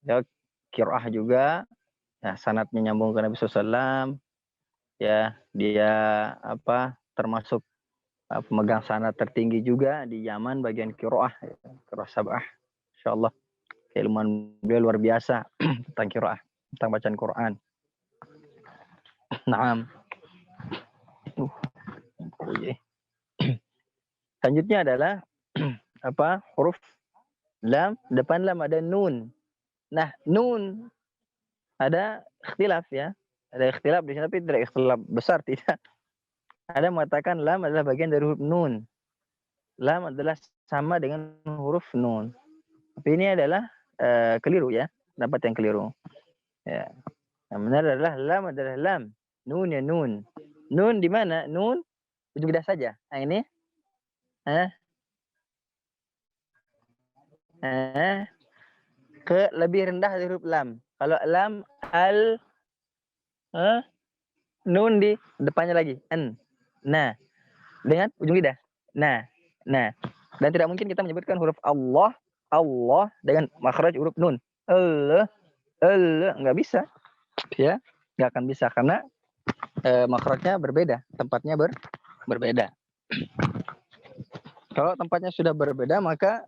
[SPEAKER 1] Dia qiraah juga, ya sanadnya nyambung ke Nabi SAW. Ya, dia termasuk pemegang sanad tertinggi juga di Yaman bagian qiraah sab'ah. Insyaallah keilmuan beliau luar biasa tentang qiraah, tentang bacaan Quran. Naam. Selanjutnya adalah huruf lam, depan lam ada nun. Nah, nun ada ikhtilaf ya. Ada ikhtilaf di sini tapi tidak ikhtilaf besar, tidak. Ada mengatakan lam adalah bagian dari huruf nun. Lam adalah sama dengan huruf nun. Tapi ini adalah keliru ya, pendapat yang keliru. Ya. Yang benar adalah lam adalah lam. Nun ya nun. Nun di mana? Nun ujung lidah saja. Nah ini. Ke lebih rendah dari huruf lam. Kalau lam nun di depannya lagi an. Nah, dengan ujung lidah. Nah. Dan tidak mungkin kita menyebutkan huruf Allah dengan makhraj huruf nun. Allah nggak bisa. Ya, nggak akan bisa karena makhrajnya berbeda, tempatnya berbeda. Kalau tempatnya sudah berbeda maka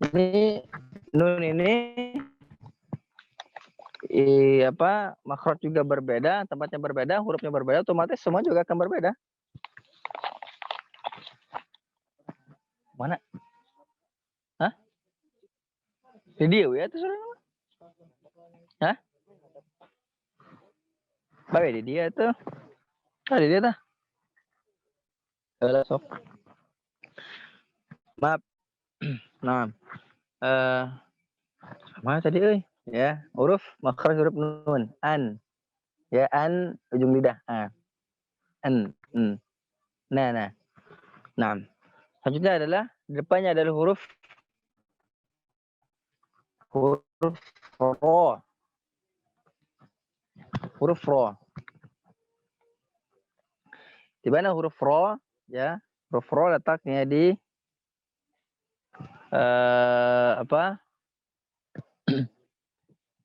[SPEAKER 1] ini nun ini makhraj juga berbeda, tempatnya berbeda, hurufnya berbeda, otomatis semua juga akan berbeda. Mana? Hah? Video ya itu sudah. Hah? Bawa di dia itu. Di dia tuh. Sok. Maaf. Nah. Mana tadi euy? Ya, huruf makhraj huruf nun. An. Ya, an ujung lidah. An. Nah. Selanjutnya adalah depannya adalah huruf ro. Huruf ro. Di mana huruf ro? Ya, huruf ro letaknya di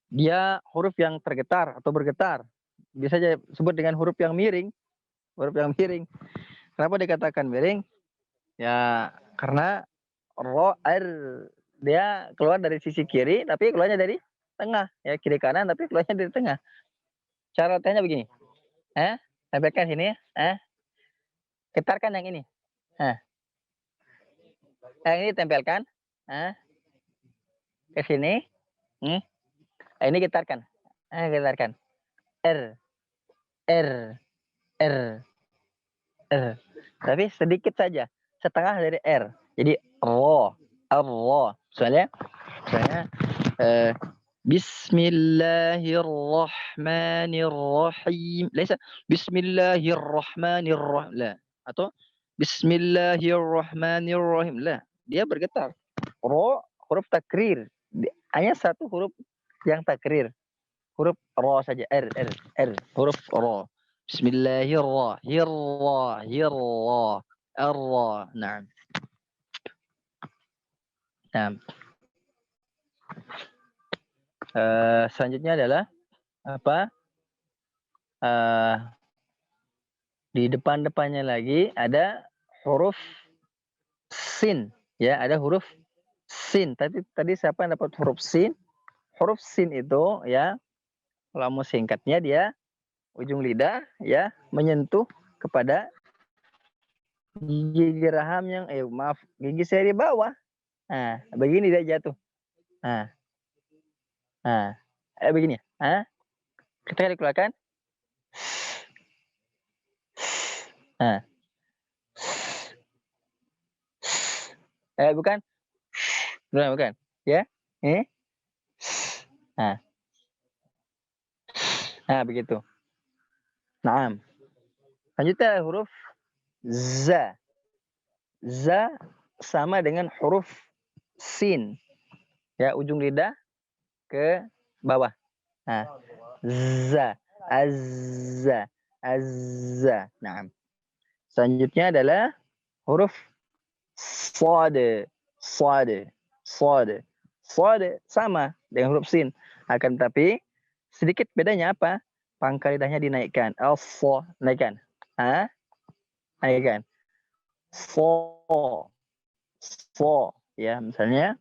[SPEAKER 1] dia huruf yang tergetar atau bergetar. Bisa saja sebut dengan huruf yang miring. Huruf yang miring. Kenapa dikatakan miring? Ya, karena ro dia keluar dari sisi kiri tapi keluarnya dari tengah. Ya, kiri kanan tapi keluarnya dari tengah. Cara latihannya begini. Tempelkan sini. Getarkan yang ini. Yang ini tempelkan. Ke sini. Ini getarkan. Getarkan. R. Tapi sedikit saja. Setengah dari R. Jadi ro. Soalnya Bismillahirrahmanirrahim. Laisa Bismillahirrahmanirrahim. La. Atau Bismillahirrahmanirrahim. La. Dia bergetar. Ro huruf takrir. Hanya satu huruf yang takrir. Huruf ro saja. R. Huruf ro. Bismillahirrahmanirrahim. Nah. Selanjutnya adalah di depannya lagi ada huruf sin. Ya, ada huruf sin. Tadi siapa yang dapat huruf sin? Huruf sin itu ya, kalau mau singkatnya dia ujung lidah ya menyentuh kepada gigi geraham yang gigi seri bawah Begini dia jatuh. Begini. Ketika dikeluarkan. Bukan. Bukan. Ya. Begitu. Naam. Lanjutnya huruf za. Za sama dengan huruf sin. Ya, ujung lidah ke bawah. Za. Azza. Azza. Naam. Selanjutnya adalah huruf sad. Sad. Sad. Sad sama dengan huruf sin. Akan tetapi sedikit bedanya apa? Pangkal lidahnya dinaikkan. Al-fa, naikkan. Naikkan. Fa. Ya, misalnya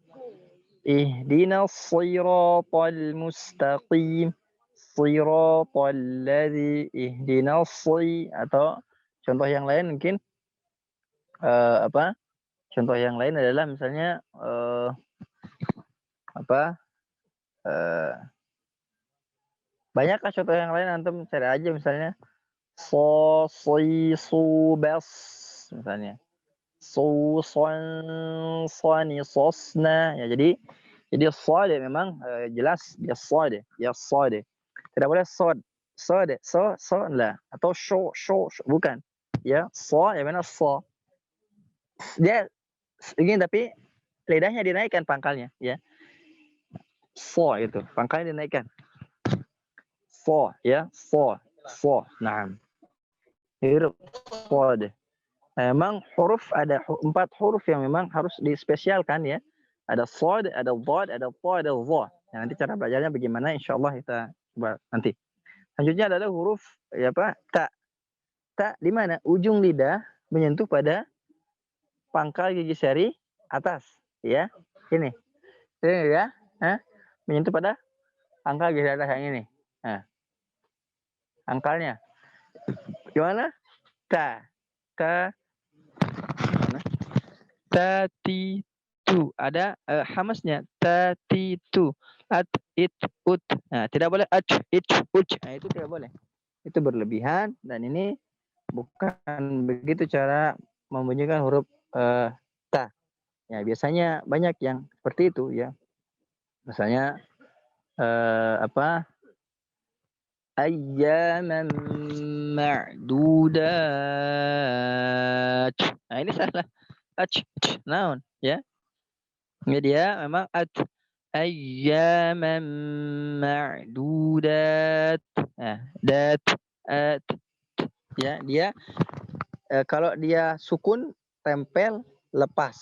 [SPEAKER 1] ihdinas siratal mustaqim. Siratal ladzi ihdinas atau contoh yang lain mungkin contoh yang lain adalah misalnya banyakkah contoh yang lain, antum cari aja misalnya so si su bas misalnya so son soni sosna ya, jadi sad memang jelas dia sad, tidak boleh sad lah atau sho bukan ya, ya mana dia ingin tapi lidahnya dinaikkan pangkalnya ya, itu pangkalnya dinaikkan ya, nah huruf sad. Memang huruf ada 4 huruf yang memang harus dispesialkan ya. Ada sad, ada dhad, ada ta, ada dha. Nah, nanti cara belajarnya bagaimana insyaallah kita coba nanti. Selanjutnya adalah huruf ta. Ta di mana? Ujung lidah menyentuh pada pangkal gigi seri atas ya. Ini ya. Menyentuh pada pangkal gigi atas yang ini. Angkalnya gimana? Tatitu ada hamasnya, tatitu ut. Nah, tidak boleh uch. Nah, itu tidak boleh, itu berlebihan dan ini bukan begitu cara membunyikan huruf ta ya. Biasanya banyak yang seperti itu ya, misalnya ayyaman ma'dudat. Nah, ini salah. Naon ya. Ini dia memang ayyaman ma'dudat. Nah, ya, dia kalau dia sukun tempel lepas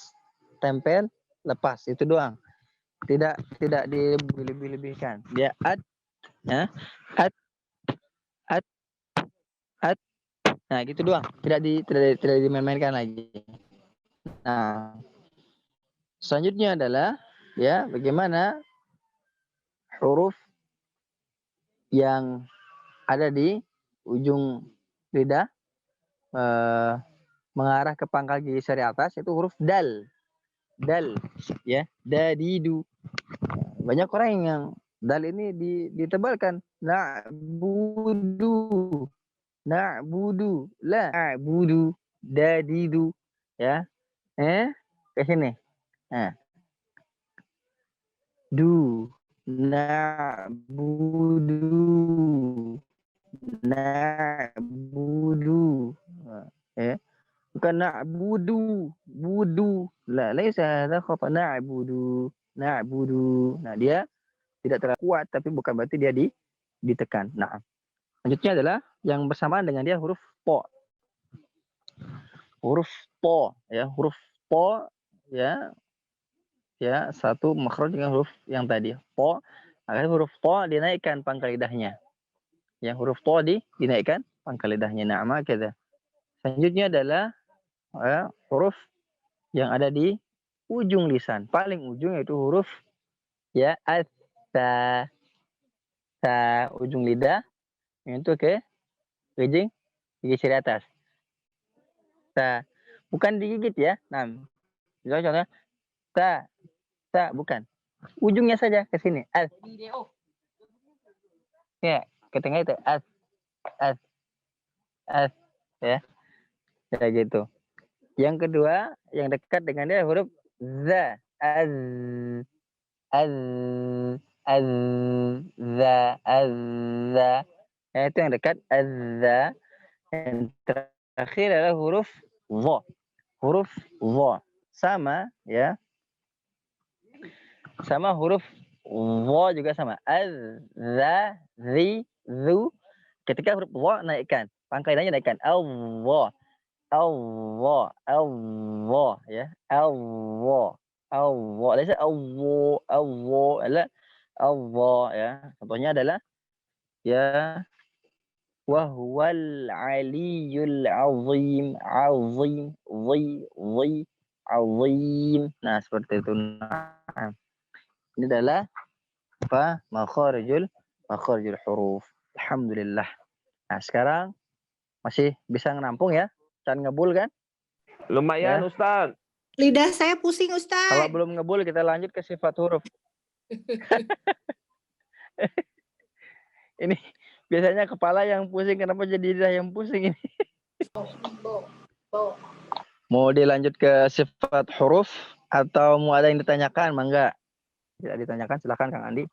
[SPEAKER 1] itu doang. Tidak dilebih-lebihkan. Dia ya. Nah, gitu doang. Tidak dimain-mainkan lagi. Nah, selanjutnya adalah ya bagaimana huruf yang ada di ujung lidah mengarah ke pangkal gigi seri atas, itu huruf dal ya, dadidu. Banyak orang yang dal ini ditebalkan, na'budu la na'budu dadidu ya, ke sini du na'budu bukan budu la laisa hadza khata, na'budu. Nah, dia tidak terlalu kuat tapi bukan berarti dia ditekan. Nah, selanjutnya adalah yang bersamaan dengan dia huruf to ya, huruf to ya satu makhraj dengan huruf yang tadi to. Akhirnya huruf to dinaikkan pangkal lidahnya. Yang huruf to dinaikkan pangkal lidahnya. Nah, maka selanjutnya adalah huruf yang ada di ujung lisan, paling ujung, yaitu huruf ya ta ujung lidah menyentuh ke gigi seri atas. Ta bukan digigit ya. Nah, contohnya Ta. Ta, bukan. Ujungnya saja ke sini. Al. Ya, ke tengah itu. As. As. As. Ya. Ya gitu. Yang kedua, yang dekat dengan dia huruf za. Az. Az. Az. Za. Az. Za. Ya, itu yang dekat. Az. Za. Yang terakhir adalah huruf dha. Huruf dha. Sama, ya. Sama huruf dha juga sama. Az, za, zi, zu. Ketika huruf dha naikkan. Pangkal lidahnya naikkan. Allah. Allah. Allah. Ya. Allah. Allah. Laisa Allah. Allah. Adalah Allah. Ya. Contohnya adalah ya. Wahwal aliyul azim. Azim. Zi. Zi. Azim. Nah, seperti itu. Nah. Ini adalah apa? Makharijul huruf. Alhamdulillah. Nah, sekarang masih bisa menampung ya? Dan ngebul kan?
[SPEAKER 6] Lumayan,
[SPEAKER 1] Ya.
[SPEAKER 6] Ustaz.
[SPEAKER 3] Lidah saya pusing,
[SPEAKER 1] Kalau
[SPEAKER 3] Ustaz.
[SPEAKER 1] belum ngebul kita lanjut ke sifat huruf. Ini biasanya kepala yang pusing, kenapa jadi lidah yang pusing ini? Mau dilanjut ke sifat huruf atau mau ada yang ditanyakan? Mangga. Tidak ditanyakan, silakan Kang Andi.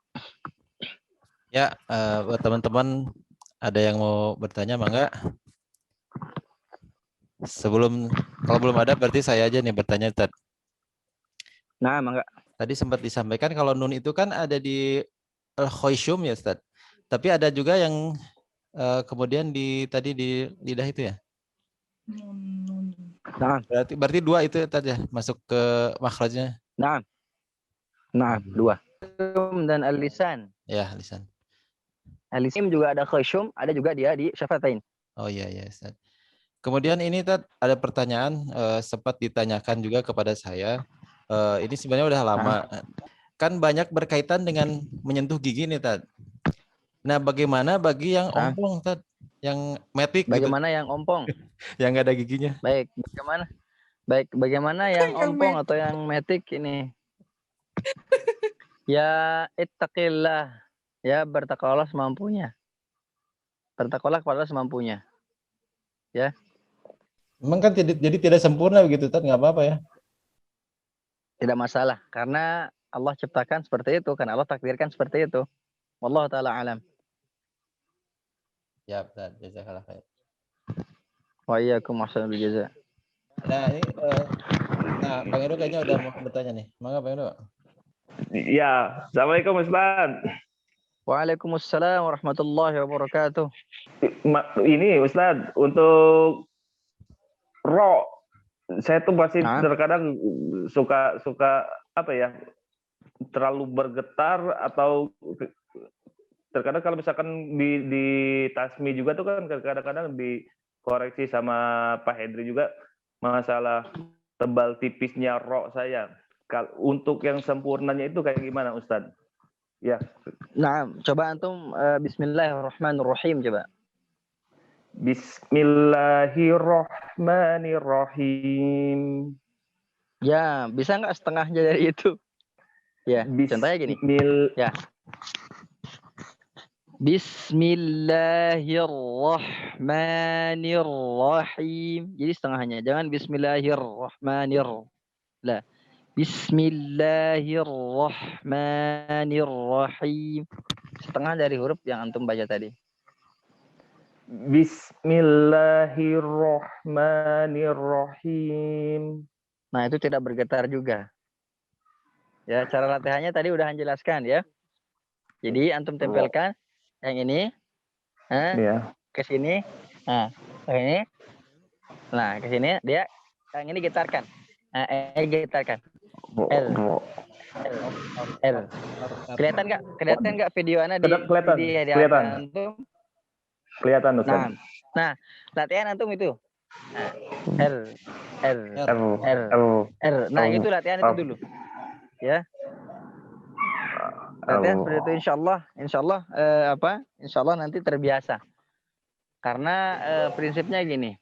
[SPEAKER 2] Ya, buat teman-teman ada yang mau bertanya, mangga. Kalau belum ada berarti saya aja nih bertanya, Tad.
[SPEAKER 1] Nah, mangga.
[SPEAKER 2] Tadi sempat disampaikan kalau nun itu kan ada di al-khoisyum ya, Ustaz. Tapi ada juga yang kemudian tadi di lidah itu ya.
[SPEAKER 1] Nah,
[SPEAKER 2] Berarti dua itu tadi ya, masuk ke makhrajnya.
[SPEAKER 1] nah. Nah, dua. Dan al-lisan.
[SPEAKER 2] Ya, lisan.
[SPEAKER 1] Al-lisan juga ada khasyum, ada juga dia di syafatain.
[SPEAKER 2] Oh iya ya, Ustaz. Kemudian ini Tad, ada pertanyaan sempat ditanyakan juga kepada saya. Ini sebenarnya udah lama. Kan banyak berkaitan dengan menyentuh gigi nih, Tad. Nah, bagaimana bagi yang ompong, Tad? Yang metik
[SPEAKER 1] Bagaimana
[SPEAKER 2] gitu?
[SPEAKER 1] yang ompong?
[SPEAKER 2] Yang nggak ada giginya.
[SPEAKER 1] Baik, bagaimana yang ompong atau yang metik ini? Ya, ittaqillah. Ya, bertakwalah semampunya. Bertakwalah kepada Allah semampunya. Ya.
[SPEAKER 2] Memang kan jadi tidak sempurna begitu, Tad, nggak apa-apa ya?
[SPEAKER 1] Tidak masalah, karena Allah ciptakan seperti itu, karena Allah takdirkan seperti itu. Wallahu taala alam.
[SPEAKER 2] Ya, Tad, jazakallah khair.
[SPEAKER 1] Wa iyyakum ahsanul jaza.
[SPEAKER 2] Nah, ini Bang Edo kayaknya udah mau bertanya nih. Mangga Bang Edo.
[SPEAKER 6] Ya, Assalamualaikum Ustaz.
[SPEAKER 1] Waalaikumsalam warahmatullahi wabarakatuh.
[SPEAKER 6] Ini Ustaz, untuk ro, saya tuh masih terkadang suka apa ya, terlalu bergetar, atau terkadang kalau misalkan di tasmi juga tuh kan kadang-kadang dikoreksi sama Pak Hendri juga masalah tebal tipisnya ro saya. Untuk yang sempurnanya itu kayak gimana Ustaz? Ya.
[SPEAKER 1] Nah, coba antum bismillahirrahmanirrahim coba.
[SPEAKER 6] Bismillahirrahmanirrahim.
[SPEAKER 1] Ya, bisa nggak setengahnya dari itu? Ya, contohnya gini. Ya. Bismillahirrahmanirrahim. Jadi setengahnya. Jangan bismillahirrahmanirrahim. Lah. Bismillahirrahmanirrahim. Setengah dari huruf yang antum baca tadi.
[SPEAKER 6] Bismillahirrahmanirrahim.
[SPEAKER 1] Nah, itu tidak bergetar juga. Ya, cara latihannya tadi udah jelaskan ya. Jadi antum tempelkan yang ini ke sini. Nah, ke sini. Nah, ke sini dia yang ini getarkan. Nah, getarkan. L. Kelihatan nggak video Anda di
[SPEAKER 6] kelihatan.
[SPEAKER 1] Antum?
[SPEAKER 6] Kelihatan Ustaz.
[SPEAKER 1] Nah, latihan antum itu. Nah, R. Nah, itu latihan itu dulu. Ya. Latihan seperti itu insyaallah insyaallah nanti terbiasa. Karena prinsipnya gini.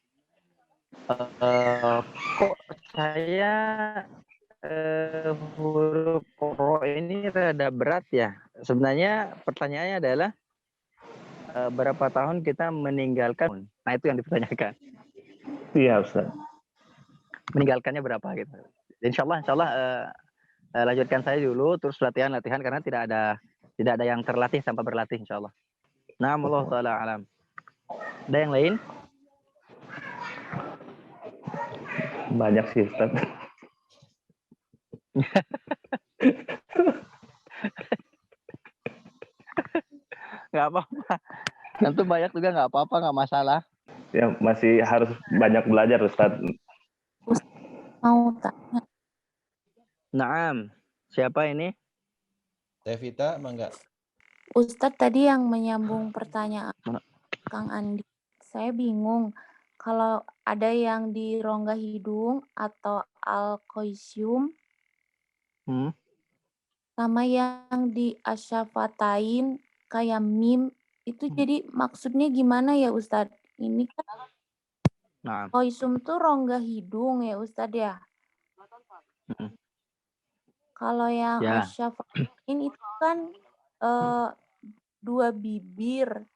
[SPEAKER 1] Kok saya huruf ro ini rada berat ya. Sebenarnya pertanyaannya adalah berapa tahun kita meninggalkan? Nah itu yang dipertanyakan.
[SPEAKER 6] Iya Ustaz.
[SPEAKER 1] Meninggalkannya berapa gitu. Insya Allah lanjutkan saya dulu, terus latihan karena tidak ada yang terlatih tanpa berlatih insya Allah. Nah, Allah taala alam. Ada yang lain?
[SPEAKER 6] Banyak sih Ustaz.
[SPEAKER 1] Nggak apa-apa. Tentu banyak juga nggak apa-apa, nggak masalah.
[SPEAKER 6] Ya masih harus banyak belajar Ustaz.
[SPEAKER 7] Mau tanya.
[SPEAKER 1] Naam. Siapa ini?
[SPEAKER 2] Devita, mangga.
[SPEAKER 7] Ustadz tadi yang menyambung pertanyaan Kang Andi. Saya bingung. Kalau ada yang di rongga hidung atau alkoisium, sama yang di asyafatain kayak mim, itu jadi maksudnya gimana ya Ustadz? Ini kan alkoisium tuh rongga hidung ya Ustadz ya? Kalau yang asyafatain itu kan dua bibir.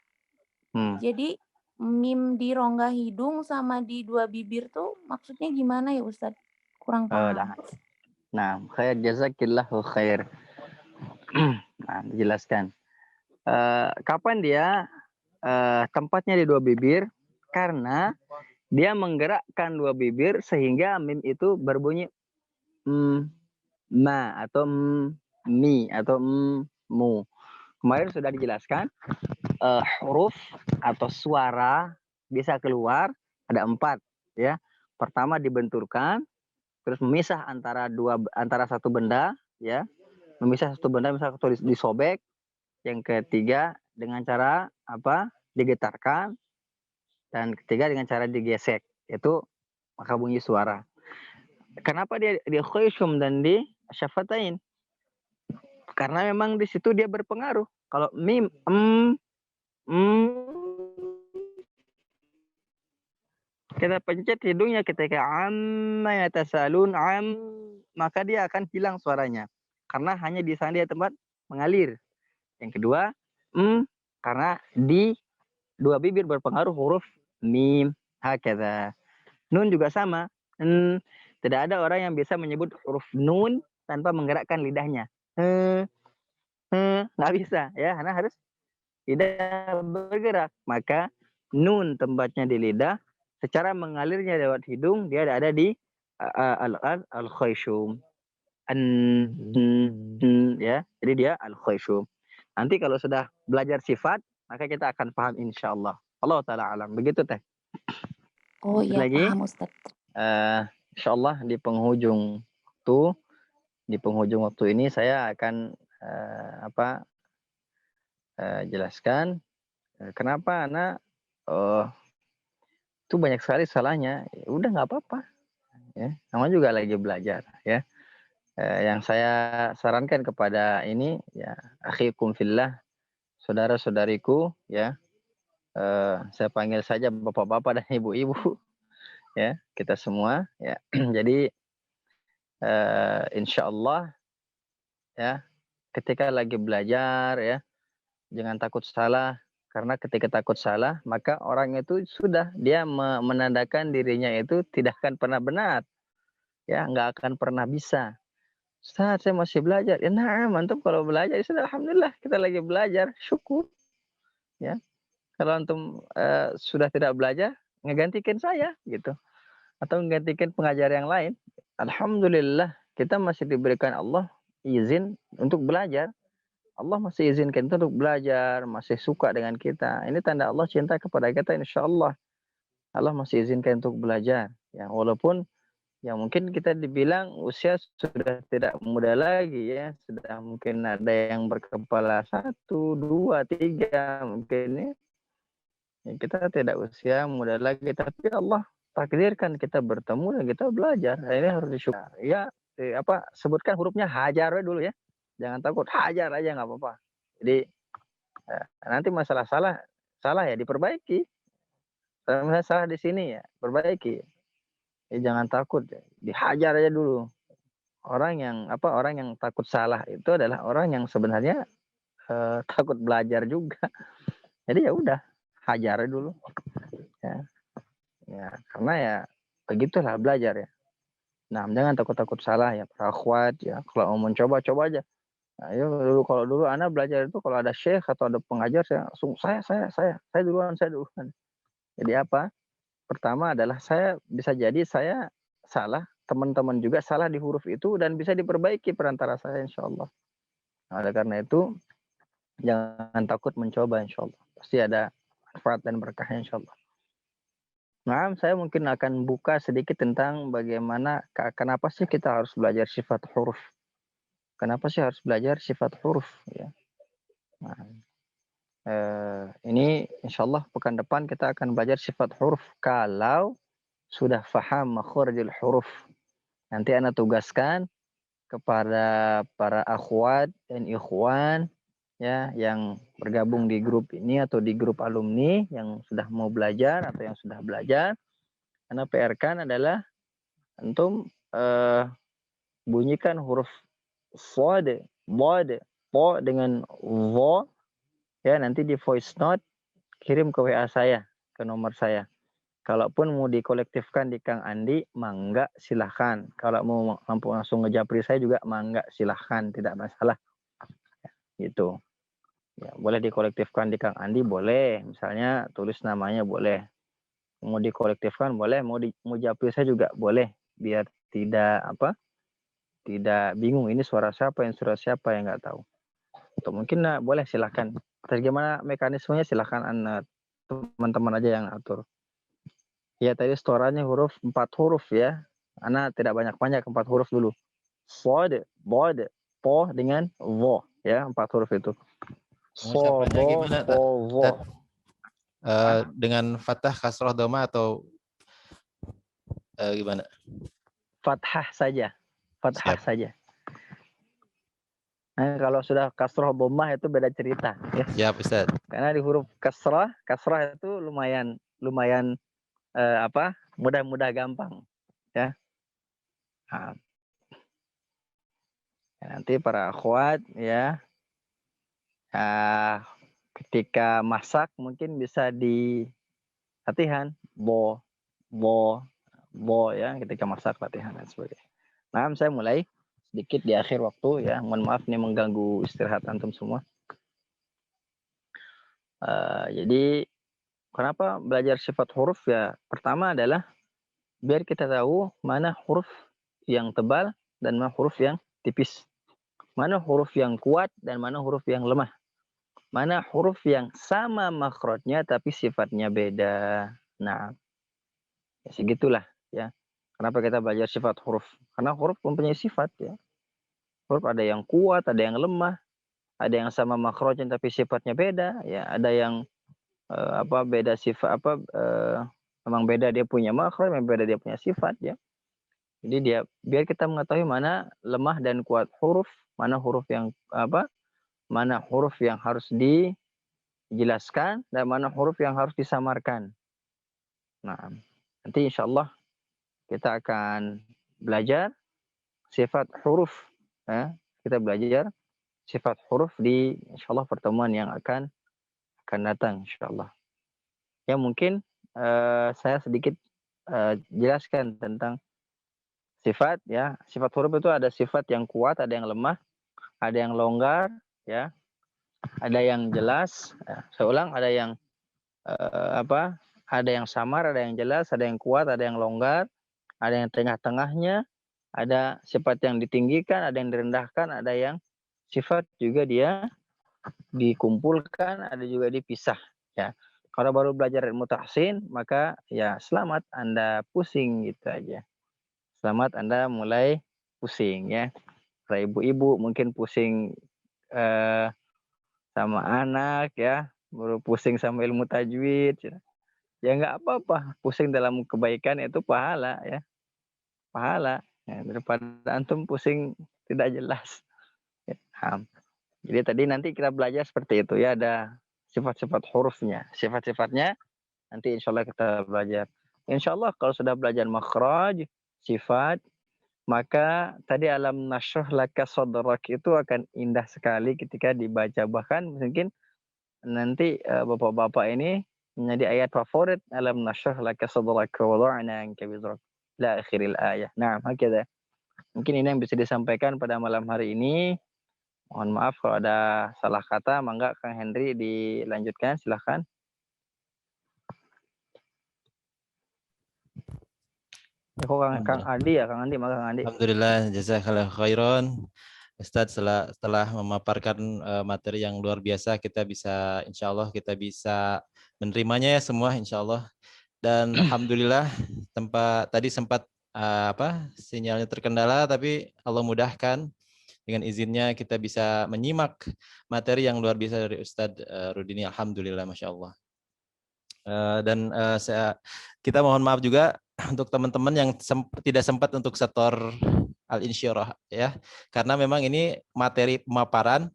[SPEAKER 7] Jadi mim di rongga hidung sama di dua bibir tuh maksudnya gimana ya Ustadz? Kurang paham.
[SPEAKER 1] Nah, khair, jazakillahu khair. Nah, dijelaskan. Kapan dia tempatnya di dua bibir? Karena dia menggerakkan dua bibir sehingga mim itu berbunyi ma atau mi atau mu. Kemarin sudah dijelaskan huruf atau suara bisa keluar ada 4 ya. Pertama dibenturkan, terus memisah antara satu benda ya. Memisah satu benda misalnya disobek. Yang ketiga dengan cara apa? Digetarkan. Dan ketiga dengan cara digesek. Itu maka bunyi suara. Kenapa dia di khayshum dan di syafatain? Karena memang di situ dia berpengaruh. Kalau mim kita pencet hidungnya ketika amma yatasalun maka dia akan hilang suaranya karena hanya di sana dia tempat mengalir. Yang kedua, karena di dua bibir berpengaruh huruf mim hakadha. Nun juga sama. Tidak ada orang yang bisa menyebut huruf nun tanpa menggerakkan lidahnya. Nggak bisa ya, karena harus tidak bergerak. Maka nun tempatnya di lidah, secara mengalirnya lewat hidung dia ada di al-khayshum. Ya, jadi dia al-khayshum. Nanti kalau sudah belajar sifat, maka kita akan paham insyaallah. Allah taala alam. Begitu teh.
[SPEAKER 7] Oh iya, paham Ustaz.
[SPEAKER 1] Insyaallah di penghujung waktu ini saya akan jelaskan kenapa anak itu banyak sekali salahnya. Udah nggak apa-apa ya, namanya juga lagi belajar ya. Yang saya sarankan kepada ini ya, akhikum fillah, saudara-saudariku ya, saya panggil saja bapak-bapak dan ibu-ibu ya, kita semua ya. Jadi insyaallah ya, ketika lagi belajar ya, jangan takut salah, karena ketika takut salah maka orang itu sudah dia menandakan dirinya itu tidak akan pernah benar ya, nggak akan pernah bisa. Ustaz, saya masih belajar. Ya nah, mantap kalau belajar. Ya sudah, alhamdulillah kita lagi belajar, syukur ya. Kalau antum sudah tidak belajar, ngegantikan saya gitu, atau menggantikan pengajar yang lain, alhamdulillah kita masih diberikan Allah izin untuk belajar. Allah masih izinkan kita untuk belajar, masih suka dengan kita. Ini tanda Allah cinta kepada kita, insya Allah. Allah masih izinkan untuk belajar. Ya, walaupun ya mungkin kita dibilang usia sudah tidak muda lagi ya. Sudah mungkin ada yang berkepala 1, 2, 3 mungkin ya. Ya, kita tidak usia muda lagi, tapi Allah takdirkan kita bertemu dan kita belajar. Nah, ini harus disyukur. Ya, sebutkan hurufnya hajar dulu ya. Jangan takut, hajar aja nggak apa-apa. Jadi nanti masalah salah ya diperbaiki. Misalnya salah di sini ya perbaiki. Jangan takut, dihajar aja dulu. orang yang takut salah itu adalah orang yang sebenarnya takut belajar juga. Jadi ya udah, hajar dulu. Ya, karena ya begitulah belajar ya. Nah, jangan takut-takut salah ya, para akhwat ya. Kalau mau mencoba, coba aja. Nah, kalau dulu anak belajar itu kalau ada syekh atau ada pengajar saya langsung saya duluan. Jadi apa? Pertama adalah bisa jadi saya salah, teman-teman juga salah di huruf itu dan bisa diperbaiki perantara saya insyaallah. Nah, oleh karena itu jangan takut mencoba insyaallah. Pasti ada manfaat dan berkahnya insyaallah. Nah, saya mungkin akan buka sedikit tentang bagaimana kenapa sih kita harus belajar sifat huruf. Kenapa sih harus belajar sifat huruf ya? Nah, ini insyaallah pekan depan kita akan belajar sifat huruf kalau sudah paham makharijul huruf. Nanti ana tugaskan kepada para akhwat dan ikhwan ya yang bergabung di grup ini atau di grup alumni yang sudah mau belajar atau yang sudah belajar. Ana PR-kan adalah antum bunyikan huruf shad, bod, po dengan vo ya, nanti di voice note kirim ke WA saya, ke nomor saya. Kalaupun mau dikolektifkan di Kang Andi, mangga silahkan. Kalau mau langsung ngejapri saya juga mangga silahkan, tidak masalah. Gitu. Ya, boleh dikolektifkan di Kang Andi, boleh. Misalnya tulis namanya boleh. Mau dikolektifkan boleh, mau japri saya juga boleh. Biar tidak tidak bingung ini suara siapa yang nggak tahu. Atau mungkin boleh silahkan. Terus gimana mekanismenya silahkan teman-teman aja yang atur. Ya tadi setorannya 4 huruf ya. Ana tidak banyak-banyak 4 huruf dulu. Shad, bod, po dengan vo ya, 4 huruf itu. So, bo, po, vo.
[SPEAKER 2] Dengan fathah, kasroh, dhamma atau gimana?
[SPEAKER 1] Fathah saja. Fathah
[SPEAKER 2] Siap.
[SPEAKER 1] saja. Nah, kalau sudah kasroh dhammah itu beda cerita ya.
[SPEAKER 2] Siap, Ustaz.
[SPEAKER 1] Karena di huruf kasrah itu lumayan mudah gampang ya. Nah, nanti para akhwat ya ketika masak mungkin bisa di latihan bo ya ketika masak latihan dan sebagainya. Nah, saya mulai sedikit di akhir waktu ya. Mohon maaf nih mengganggu istirahat antum semua. Jadi kenapa belajar sifat huruf ya? Pertama adalah biar kita tahu mana huruf yang tebal dan mana huruf yang tipis. Mana huruf yang kuat dan mana huruf yang lemah. Mana huruf yang sama makhrajnya tapi sifatnya beda. Nah, ya segitulah ya. Kenapa kita belajar sifat huruf? Karena huruf mempunyai sifat ya. Huruf ada yang kuat, ada yang lemah, ada yang sama makhrajnya tapi sifatnya beda ya, ada yang beda sifat memang beda dia punya makhraj, memang beda dia punya sifat ya. Jadi biar kita mengetahui mana lemah dan kuat huruf, mana huruf yang harus dijelaskan dan mana huruf yang harus disamarkan. Nah, nanti insyaallah kita akan belajar sifat huruf ya. Kita belajar sifat huruf di insyaallah pertemuan yang akan datang insyaallah. Ya mungkin saya sedikit jelaskan tentang sifat ya. Sifat huruf itu ada sifat yang kuat, ada yang lemah, ada yang longgar ya. Ada yang jelas, ya. Saya ulang, ada yang ada yang samar, ada yang jelas, ada yang kuat, ada yang longgar, ada yang tengah-tengahnya, ada sifat yang ditinggikan, ada yang direndahkan, ada yang sifat juga dia dikumpulkan, ada juga dipisah ya. Kalau baru belajar ilmu tahsin maka ya selamat Anda pusing gitu aja. Selamat Anda mulai pusing ya. Para ibu-ibu mungkin pusing sama anak ya, baru pusing sama ilmu tajwid ya. Ya nggak apa-apa, pusing dalam kebaikan itu pahala ya. Pahala ya, daripada antum pusing tidak jelas. Ya. Jadi tadi nanti kita belajar seperti itu ya, ada sifat-sifat hurufnya. Sifat-sifatnya nanti insya Allah kita belajar. Insya Allah kalau sudah belajar makhraj, sifat, Maka tadi alam nashrah laka sadrak itu akan indah sekali ketika dibaca. Bahkan mungkin nanti bapak-bapak ini menjadi ayat favorit alam nashrah laka sadrak wa wada'na anka wizrak la akhiril ayah. Nah, hakeza. Mungkin ini yang bisa disampaikan pada malam hari ini. Mohon maaf kalau ada salah kata. Mangga Kang Henry dilanjutkan, silahkan. Ya, kok Kang Andi ya, Kang Andi, maka Kang Andi.
[SPEAKER 2] Alhamdulillah, jazakallahu khairan. Ustadz setelah memaparkan materi yang luar biasa, kita bisa, insya Allah kita bisa menerimanya ya semua, insya Allah. Dan alhamdulillah tadi sempat sinyalnya terkendala, tapi Allah mudahkan. Dengan izinnya kita bisa menyimak materi yang luar biasa dari Ustadz Rudini. Alhamdulillah, masya Allah. Kita mohon maaf juga untuk teman-teman yang tidak sempat untuk setor al-insyirah ya, karena memang ini materi pemaparan,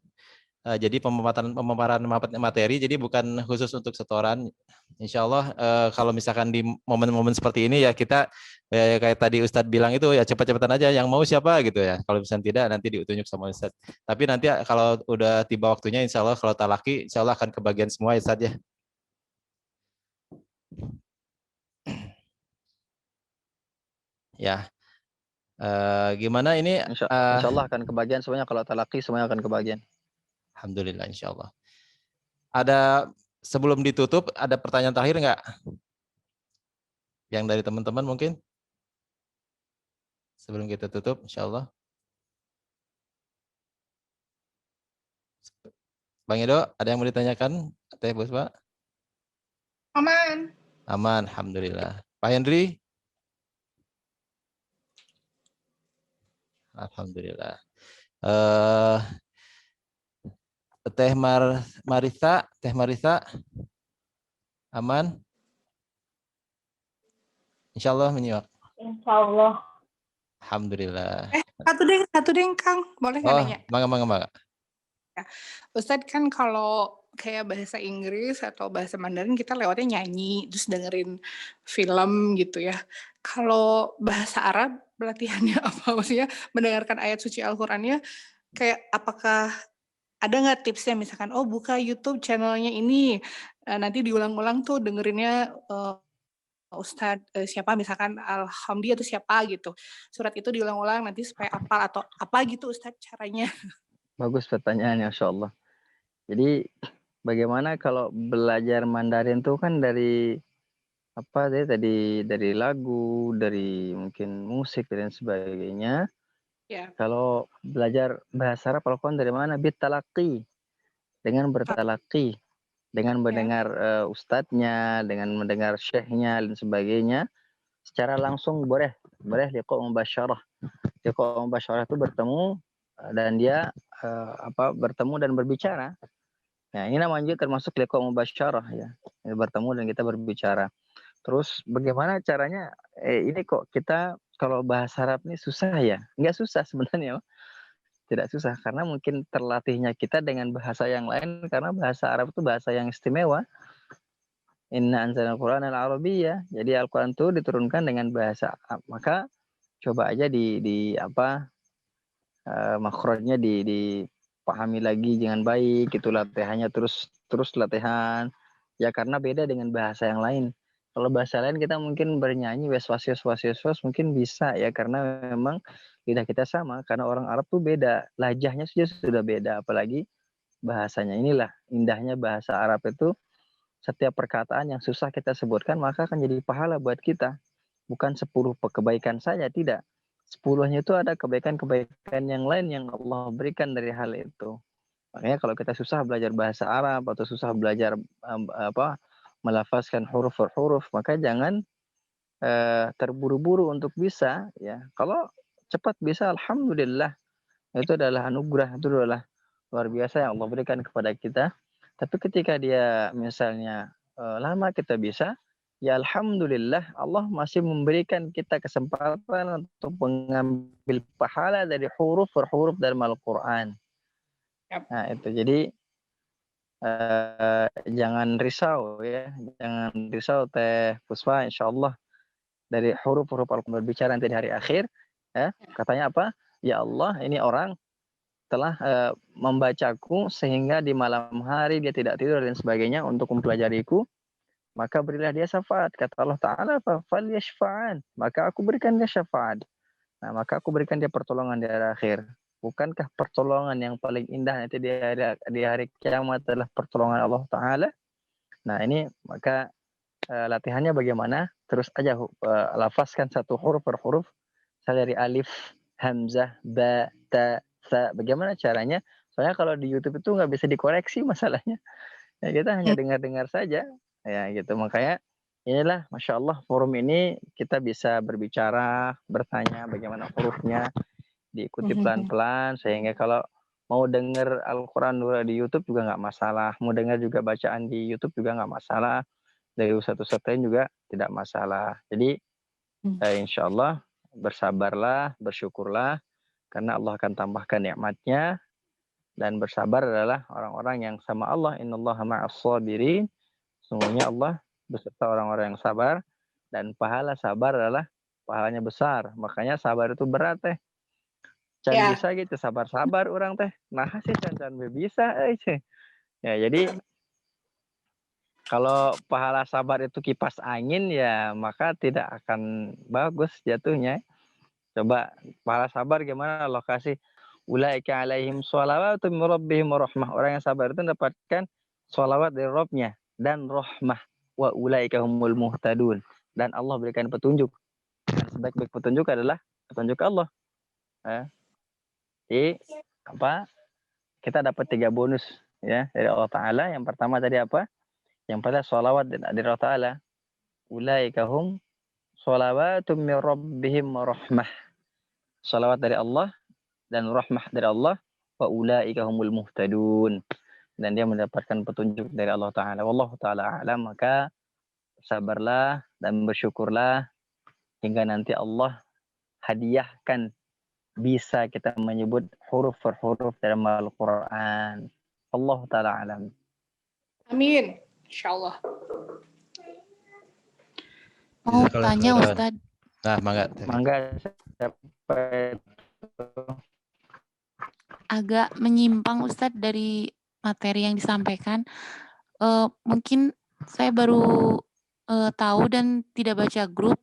[SPEAKER 2] jadi pemaparan materi, jadi bukan khusus untuk setoran. Insya Allah kalau misalkan di momen-momen seperti ini ya kita kayak tadi Ustadz bilang itu ya cepat-cepatan aja, yang mau siapa gitu ya. Kalau misalnya tidak nanti ditunjuk sama Ustadz. Tapi nanti kalau udah tiba waktunya, insya Allah kalau talaki, insya Allah akan kebagian semua ya Ustadz ya. Ya, gimana ini?
[SPEAKER 1] Insya Allah akan kebagian semuanya, kalau talaki semuanya akan kebagian.
[SPEAKER 2] Alhamdulillah, insya Allah. Ada sebelum ditutup, ada pertanyaan terakhir nggak? Yang dari teman-teman mungkin? Sebelum kita tutup, insya Allah. Bang Edo, ada yang mau ditanyakan? Teh Buspa?
[SPEAKER 3] Aman.
[SPEAKER 2] Aman, alhamdulillah. Pak Henry? Alhamdulillah. Teh Marisa, aman? Insya Allah menyimak.
[SPEAKER 4] Insya Allah.
[SPEAKER 2] Alhamdulillah.
[SPEAKER 3] Satu deh Kang, boleh nggak nanya?
[SPEAKER 2] Mangga.
[SPEAKER 3] Ya. Ustadz kan kalau kayak bahasa Inggris atau bahasa Mandarin kita lewatnya nyanyi, terus dengerin film gitu ya. Kalau bahasa Arab pelatihannya apa? Maksudnya mendengarkan ayat suci Al-Qur'annya kayak apakah ada nggak tipsnya, misalkan buka YouTube channelnya ini, nanti diulang-ulang tuh dengerinnya Ustadz siapa, misalkan Alhamdi atau siapa gitu. Surat itu diulang-ulang nanti supaya hafal atau apa gitu Ustadz caranya.
[SPEAKER 1] Bagus pertanyaannya, Insya Allah. Jadi bagaimana kalau belajar Mandarin tuh kan dari dari lagu, dari mungkin musik dan sebagainya.
[SPEAKER 3] Ya.
[SPEAKER 1] Kalau belajar bahasa Arab Al-Quran dari mana? Bitalaqi, dengan bertalaqi, dengan mendengar ustadznya, dengan mendengar syekhnya dan sebagainya. Secara langsung boleh liqa mubasyarah. Liqa mubasyarah itu bertemu dan dia bertemu dan berbicara. Nah, ini namanya termasuk liqa mubasyarah ya. Bertemu dan kita berbicara. Terus bagaimana caranya? Ini kok kita kalau bahasa Arab ini susah ya? Enggak susah sebenarnya. Tidak susah karena mungkin terlatihnya kita dengan bahasa yang lain, karena bahasa Arab itu bahasa yang istimewa. Inna anzalna al-Qur'ana al-Arabiyyah. Jadi Al-Qur'an itu diturunkan dengan bahasa Arab. Maka coba aja makhrajnya dipahami lagi dengan baik, itu latihannya terus latihan. Ya karena beda dengan bahasa yang lain. Kalau bahasa lain kita mungkin bernyanyi was mungkin bisa ya, karena memang lidah kita sama, karena orang Arab tuh beda, lajahnya sudah beda, apalagi bahasanya. Inilah indahnya bahasa Arab itu, setiap perkataan yang susah kita sebutkan maka akan jadi pahala buat kita. Bukan 10 kebaikan saja, tidak. 10-nya itu ada kebaikan-kebaikan yang lain yang Allah berikan dari hal itu. Makanya kalau kita susah belajar bahasa Arab atau susah belajar melafazkan huruf-huruf, maka jangan terburu-buru untuk bisa ya. Kalau cepat bisa, alhamdulillah, itu adalah anugerah, itu adalah luar biasa yang Allah berikan kepada kita. Tapi ketika dia misalnya lama kita bisa, ya alhamdulillah Allah masih memberikan kita kesempatan untuk mengambil pahala dari huruf-huruf dalam Al-Quran. Nah itu, jadi jangan risau ya, jangan risau Teh Puspa, insya Allah dari huruf-huruf Al-Quran berbicara nanti di hari akhir, Ya, katanya apa? Ya Allah, ini orang telah membacaku sehingga di malam hari dia tidak tidur dan sebagainya untuk mempelajariku, maka berilah dia syafaat. Kata Allah Ta'ala, falyashfa'an, maka aku berikan dia syafaat. Nah, maka aku berikan dia pertolongan di akhir. Bukankah pertolongan yang paling indah nanti di hari kiamat adalah pertolongan Allah Ta'ala? Nah, ini maka latihannya bagaimana? Terus aja lafazkan satu huruf per huruf. Saya dari alif, hamzah, ba, ta, sa. Bagaimana caranya? Soalnya kalau di YouTube itu nggak bisa dikoreksi masalahnya. Ya, kita hanya dengar-dengar saja. Ya gitu. Makanya inilah Masya Allah forum ini kita bisa berbicara, bertanya bagaimana hurufnya, diikuti pelan-pelan sehingga kalau mau dengar Al-Quran di YouTube juga nggak masalah. Mau dengar juga bacaan di YouTube juga nggak masalah. Dari ustadz-ustadz lain juga tidak masalah. Jadi insya Allah bersabarlah, bersyukurlah karena Allah akan tambahkan nikmatnya, dan bersabar adalah orang-orang yang sama Allah. Innallaha ma'as sabirin. Sungguhnya Allah beserta orang-orang yang sabar, dan pahala sabar adalah pahalanya besar. Makanya sabar itu berat teh. Can bisa gitu sabar-sabar orang teh. Nah sih can bisa ya. Jadi kalau pahala sabar itu kipas angin ya maka tidak akan bagus jatuhnya. Coba pahala sabar gimana lokasi? Ulaika alaihim sholawatu min rabbihim rahmah. Orang yang sabar itu mendapatkan sholawat dari Rabbnya dan rahmah. Wa ulaika humul muhtadun. Dan Allah berikan petunjuk. Dan sebaik-baik petunjuk adalah petunjuk Allah. Jadi apa? Kita dapat 3 bonus ya dari Allah Ta'ala. Yang pertama tadi apa? Yang pertama sholawat dari Allah Ta'ala. Ulaika hum sholawatu min rabbihim rahmah. Sholawat dari Allah dan rahmah dari Allah. Wa ulaika humul muhtadun. Dan dia mendapatkan petunjuk dari Allah Ta'ala. Wallahu Ta'ala a'lam. Maka sabarlah dan bersyukurlah hingga nanti Allah hadiahkan bisa kita menyebut huruf per huruf dalam Al-Quran. Allah Ta'ala alam.
[SPEAKER 3] Amin. Insyaallah.
[SPEAKER 7] Mau tanya Ustadz.
[SPEAKER 2] Nah,
[SPEAKER 1] Mangga.
[SPEAKER 7] Agak menyimpang Ustadz dari materi yang disampaikan. Mungkin saya baru tahu dan tidak baca grup.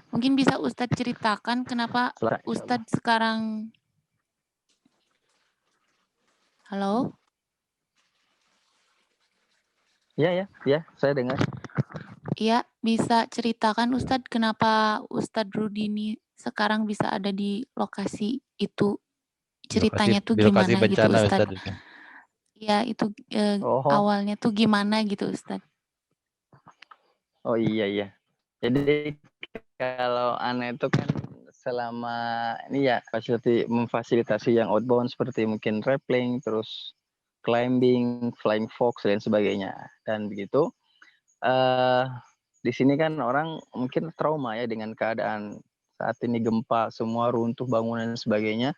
[SPEAKER 7] Mungkin bisa Ustadz ceritakan kenapa Ustadz sekarang. Halo?
[SPEAKER 1] Ya, saya dengar.
[SPEAKER 7] Iya, bisa ceritakan Ustadz kenapa Ustadz Rudini sekarang bisa ada di lokasi itu. Ceritanya tuh gimana gitu Ustadz. Iya, itu awalnya tuh gimana gitu Ustadz.
[SPEAKER 1] Oh iya. Jadi kalau Ana itu kan selama ini ya memfasilitasi yang outbound seperti mungkin rappelling, terus climbing, flying fox dan sebagainya. Dan begitu di sini kan orang mungkin trauma ya dengan keadaan saat ini gempa, semua runtuh bangunan dan sebagainya,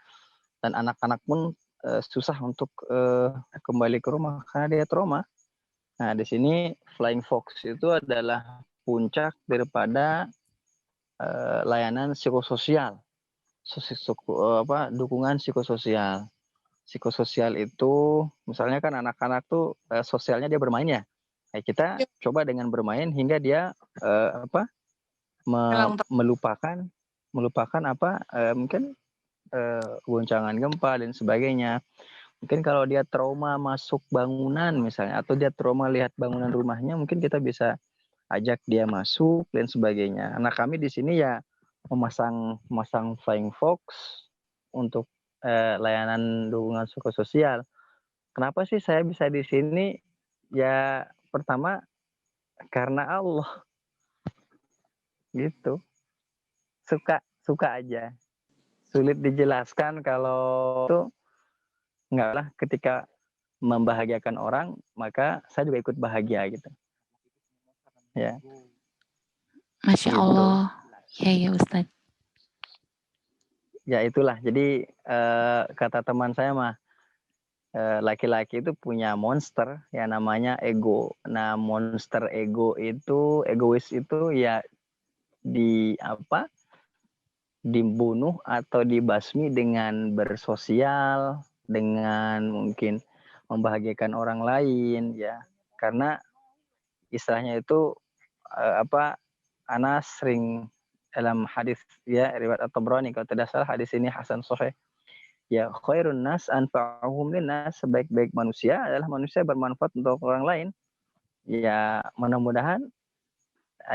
[SPEAKER 1] dan anak-anak pun susah untuk kembali ke rumah karena dia trauma. Nah di sini flying fox itu adalah puncak daripada layanan psikososial, dukungan psikososial. Psikososial itu misalnya kan anak-anak tuh sosialnya dia bermain ya. Nah, kita coba dengan bermain hingga dia melupakan mungkin goncangan gempa dan sebagainya. Mungkin kalau dia trauma masuk bangunan misalnya, atau dia trauma lihat bangunan rumahnya, mungkin kita bisa ajak dia masuk dan sebagainya. Nah kami di sini ya memasang flying fox untuk layanan dukungan psikososial. Kenapa sih saya bisa di sini? Ya pertama karena Allah, gitu. Suka aja. Sulit dijelaskan kalau itu enggak lah, ketika membahagiakan orang maka saya juga ikut bahagia gitu. Ya.
[SPEAKER 7] Masya gitu. Allah. Ya Ustadz.
[SPEAKER 1] Ya itulah. Jadi kata teman saya mah laki-laki itu punya monster yang namanya ego. Nah, monster ego itu, egois itu ya dibunuh atau dibasmi dengan bersosial, dengan mungkin membahagiakan orang lain, ya. Karena istilahnya itu Anas sering dalam hadis ya riwayat At-Tabrani kalau tidak salah, hadis ini hasan sahih. Ya, khairun nas anfa'uhum linnas, sebaik-baik manusia adalah manusia bermanfaat untuk orang lain. Ya, mudah-mudahan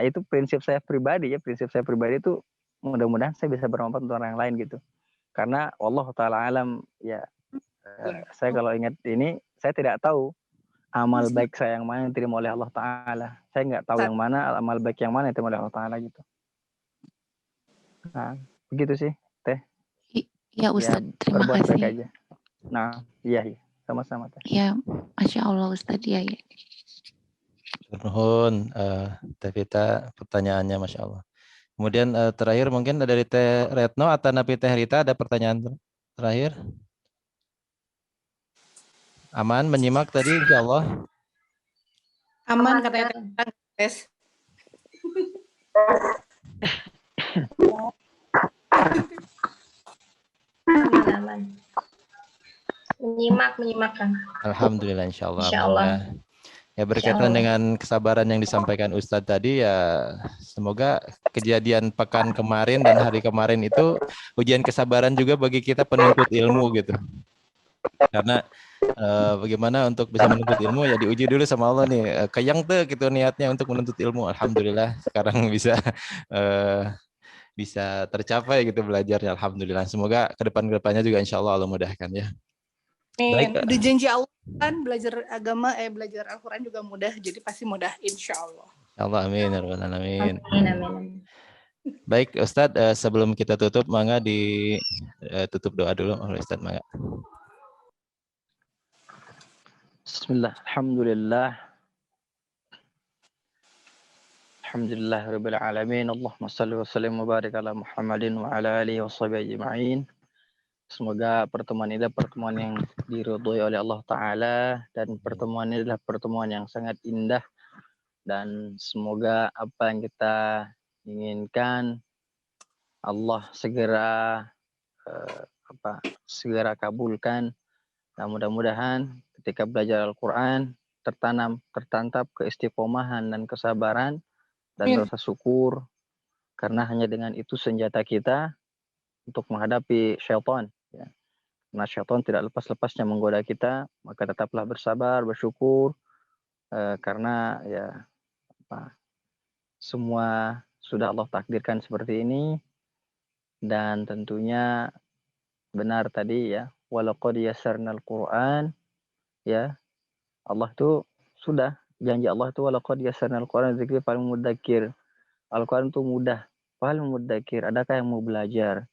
[SPEAKER 1] itu prinsip saya pribadi ya, prinsip saya pribadi itu mudah-mudahan saya bisa bermanfaat untuk orang lain gitu. Karena Allah taala alam ya, saya kalau ingat ini saya tidak tahu amal baik saya yang mana yang diterima oleh Allah taala. Saya nggak tahu yang mana amal baik yang mana yang diterima oleh Allah taala gitu. Nah, begitu sih, Teh.
[SPEAKER 8] Ya Ustadz, terima
[SPEAKER 1] berbuat
[SPEAKER 8] kasih.
[SPEAKER 1] Baik aja. Nah, iya, sama-sama Teh.
[SPEAKER 8] Ya, Masya Allah Ustadz, ya.
[SPEAKER 2] Nuhun, Teh Vita, pertanyaannya Masya Allah. Kemudian terakhir mungkin dari Teh Retno atau Nabi Teh Rita ada pertanyaan terakhir? Aman menyimak tadi insya Allah?
[SPEAKER 3] Aman katanya tes.
[SPEAKER 5] Aman. Menyimakkan.
[SPEAKER 2] Alhamdulillah insya Allah.
[SPEAKER 5] Insya Allah.
[SPEAKER 2] Ya berkaitan dengan kesabaran yang disampaikan Ustadz tadi ya, semoga kejadian pekan kemarin dan hari kemarin itu ujian kesabaran juga bagi kita penuntut ilmu gitu. Karena bagaimana untuk bisa menuntut ilmu ya diuji dulu sama Allah nih, kayang tuh gitu niatnya untuk menuntut ilmu. Alhamdulillah sekarang bisa bisa tercapai gitu belajarnya. Alhamdulillah. Semoga kedepannya juga insya Allah mudahkan ya.
[SPEAKER 3] Baik. Udah janji Allah kan belajar agama, belajar Al-Quran juga mudah, jadi pasti mudah insya Allah.
[SPEAKER 2] Insya Allah, amin. Amin.
[SPEAKER 5] Amin.
[SPEAKER 2] Baik Ustadz, sebelum kita tutup, mangga ditutup doa dulu oleh Ustadz, mangga.
[SPEAKER 1] Bismillah, alhamdulillah. Alhamdulillah rabbil alamin. Allahumma shalli wa sallim wa barik ala Muhammadin wa ala alihi wa sahbihi ajma'in. Semoga pertemuan ini adalah pertemuan yang diridhoi oleh Allah Ta'ala, dan pertemuan ini adalah pertemuan yang sangat indah, dan semoga apa yang kita inginkan Allah segera segera kabulkan, dan mudah-mudahan ketika belajar Al-Quran tertantap keistiqomahan dan kesabaran dan rasa syukur, karena hanya dengan itu senjata kita untuk menghadapi syaitan. Ya. Karena syaitan tidak lepas-lepasnya menggoda kita, maka tetaplah bersabar, bersyukur, karena ya semua sudah Allah takdirkan seperti ini. Dan tentunya benar tadi ya, walaqad yassarnal Qur'an, ya Allah tuh sudah janji Allah tuh walaqad yassarnal Qur'an dzikri fal mudzakir. Al-Quran itu mudah, fal mudzakir. Adakah yang mau belajar?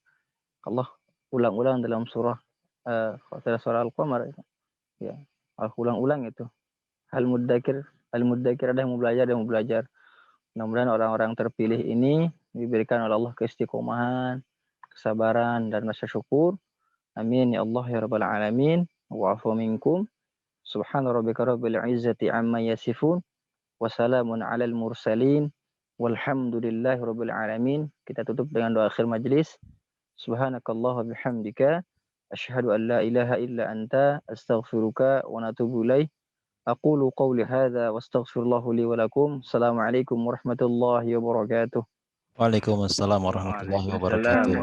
[SPEAKER 1] Allah ulang-ulang dalam surah Al-Qamar, ya, ulang-ulang itu. Hal mudzakir ada yang mau belajar, Mudah-mudahan orang-orang terpilih ini diberikan oleh Allah keistiqomahan, kesabaran dan rasa syukur. Amin ya Allah ya rabbal alamin. Wa'afu minkum. Subhana rabbika rabbil izzati amma yasifun. Wassalamun alal mursalin. Walhamdulillahi rabbil alamin. Kita tutup dengan doa akhir majlis. Subhanakallah wa bihamdika asyhadu an la ilaha illa anta astaghfiruka wa natubu ilaik. Aqulu qawli hadza wa astaghfirullahu li wa lakum. Assalamualaikum warahmatullahi wabarakatuh.
[SPEAKER 2] Waalaikumsalam warahmatullahi wabarakatuh.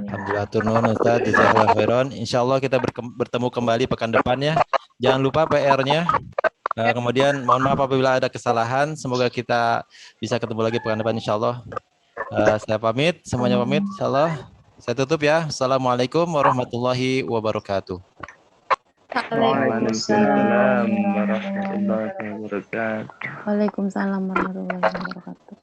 [SPEAKER 6] Alhamdulillah
[SPEAKER 2] turun Ustaz, jazakallahu khairan. Insyaallah kita bertemu kembali pekan depannya. Jangan lupa PR-nya. Kemudian mohon maaf apabila ada kesalahan. Semoga kita bisa ketemu lagi pekan depan insyaallah. Saya pamit, semuanya pamit insyaallah. Saya tutup ya. Assalamualaikum warahmatullahi wabarakatuh.
[SPEAKER 6] Waalaikumsalam warahmatullahi wabarakatuh.
[SPEAKER 7] Waalaikumsalam warahmatullahi wabarakatuh.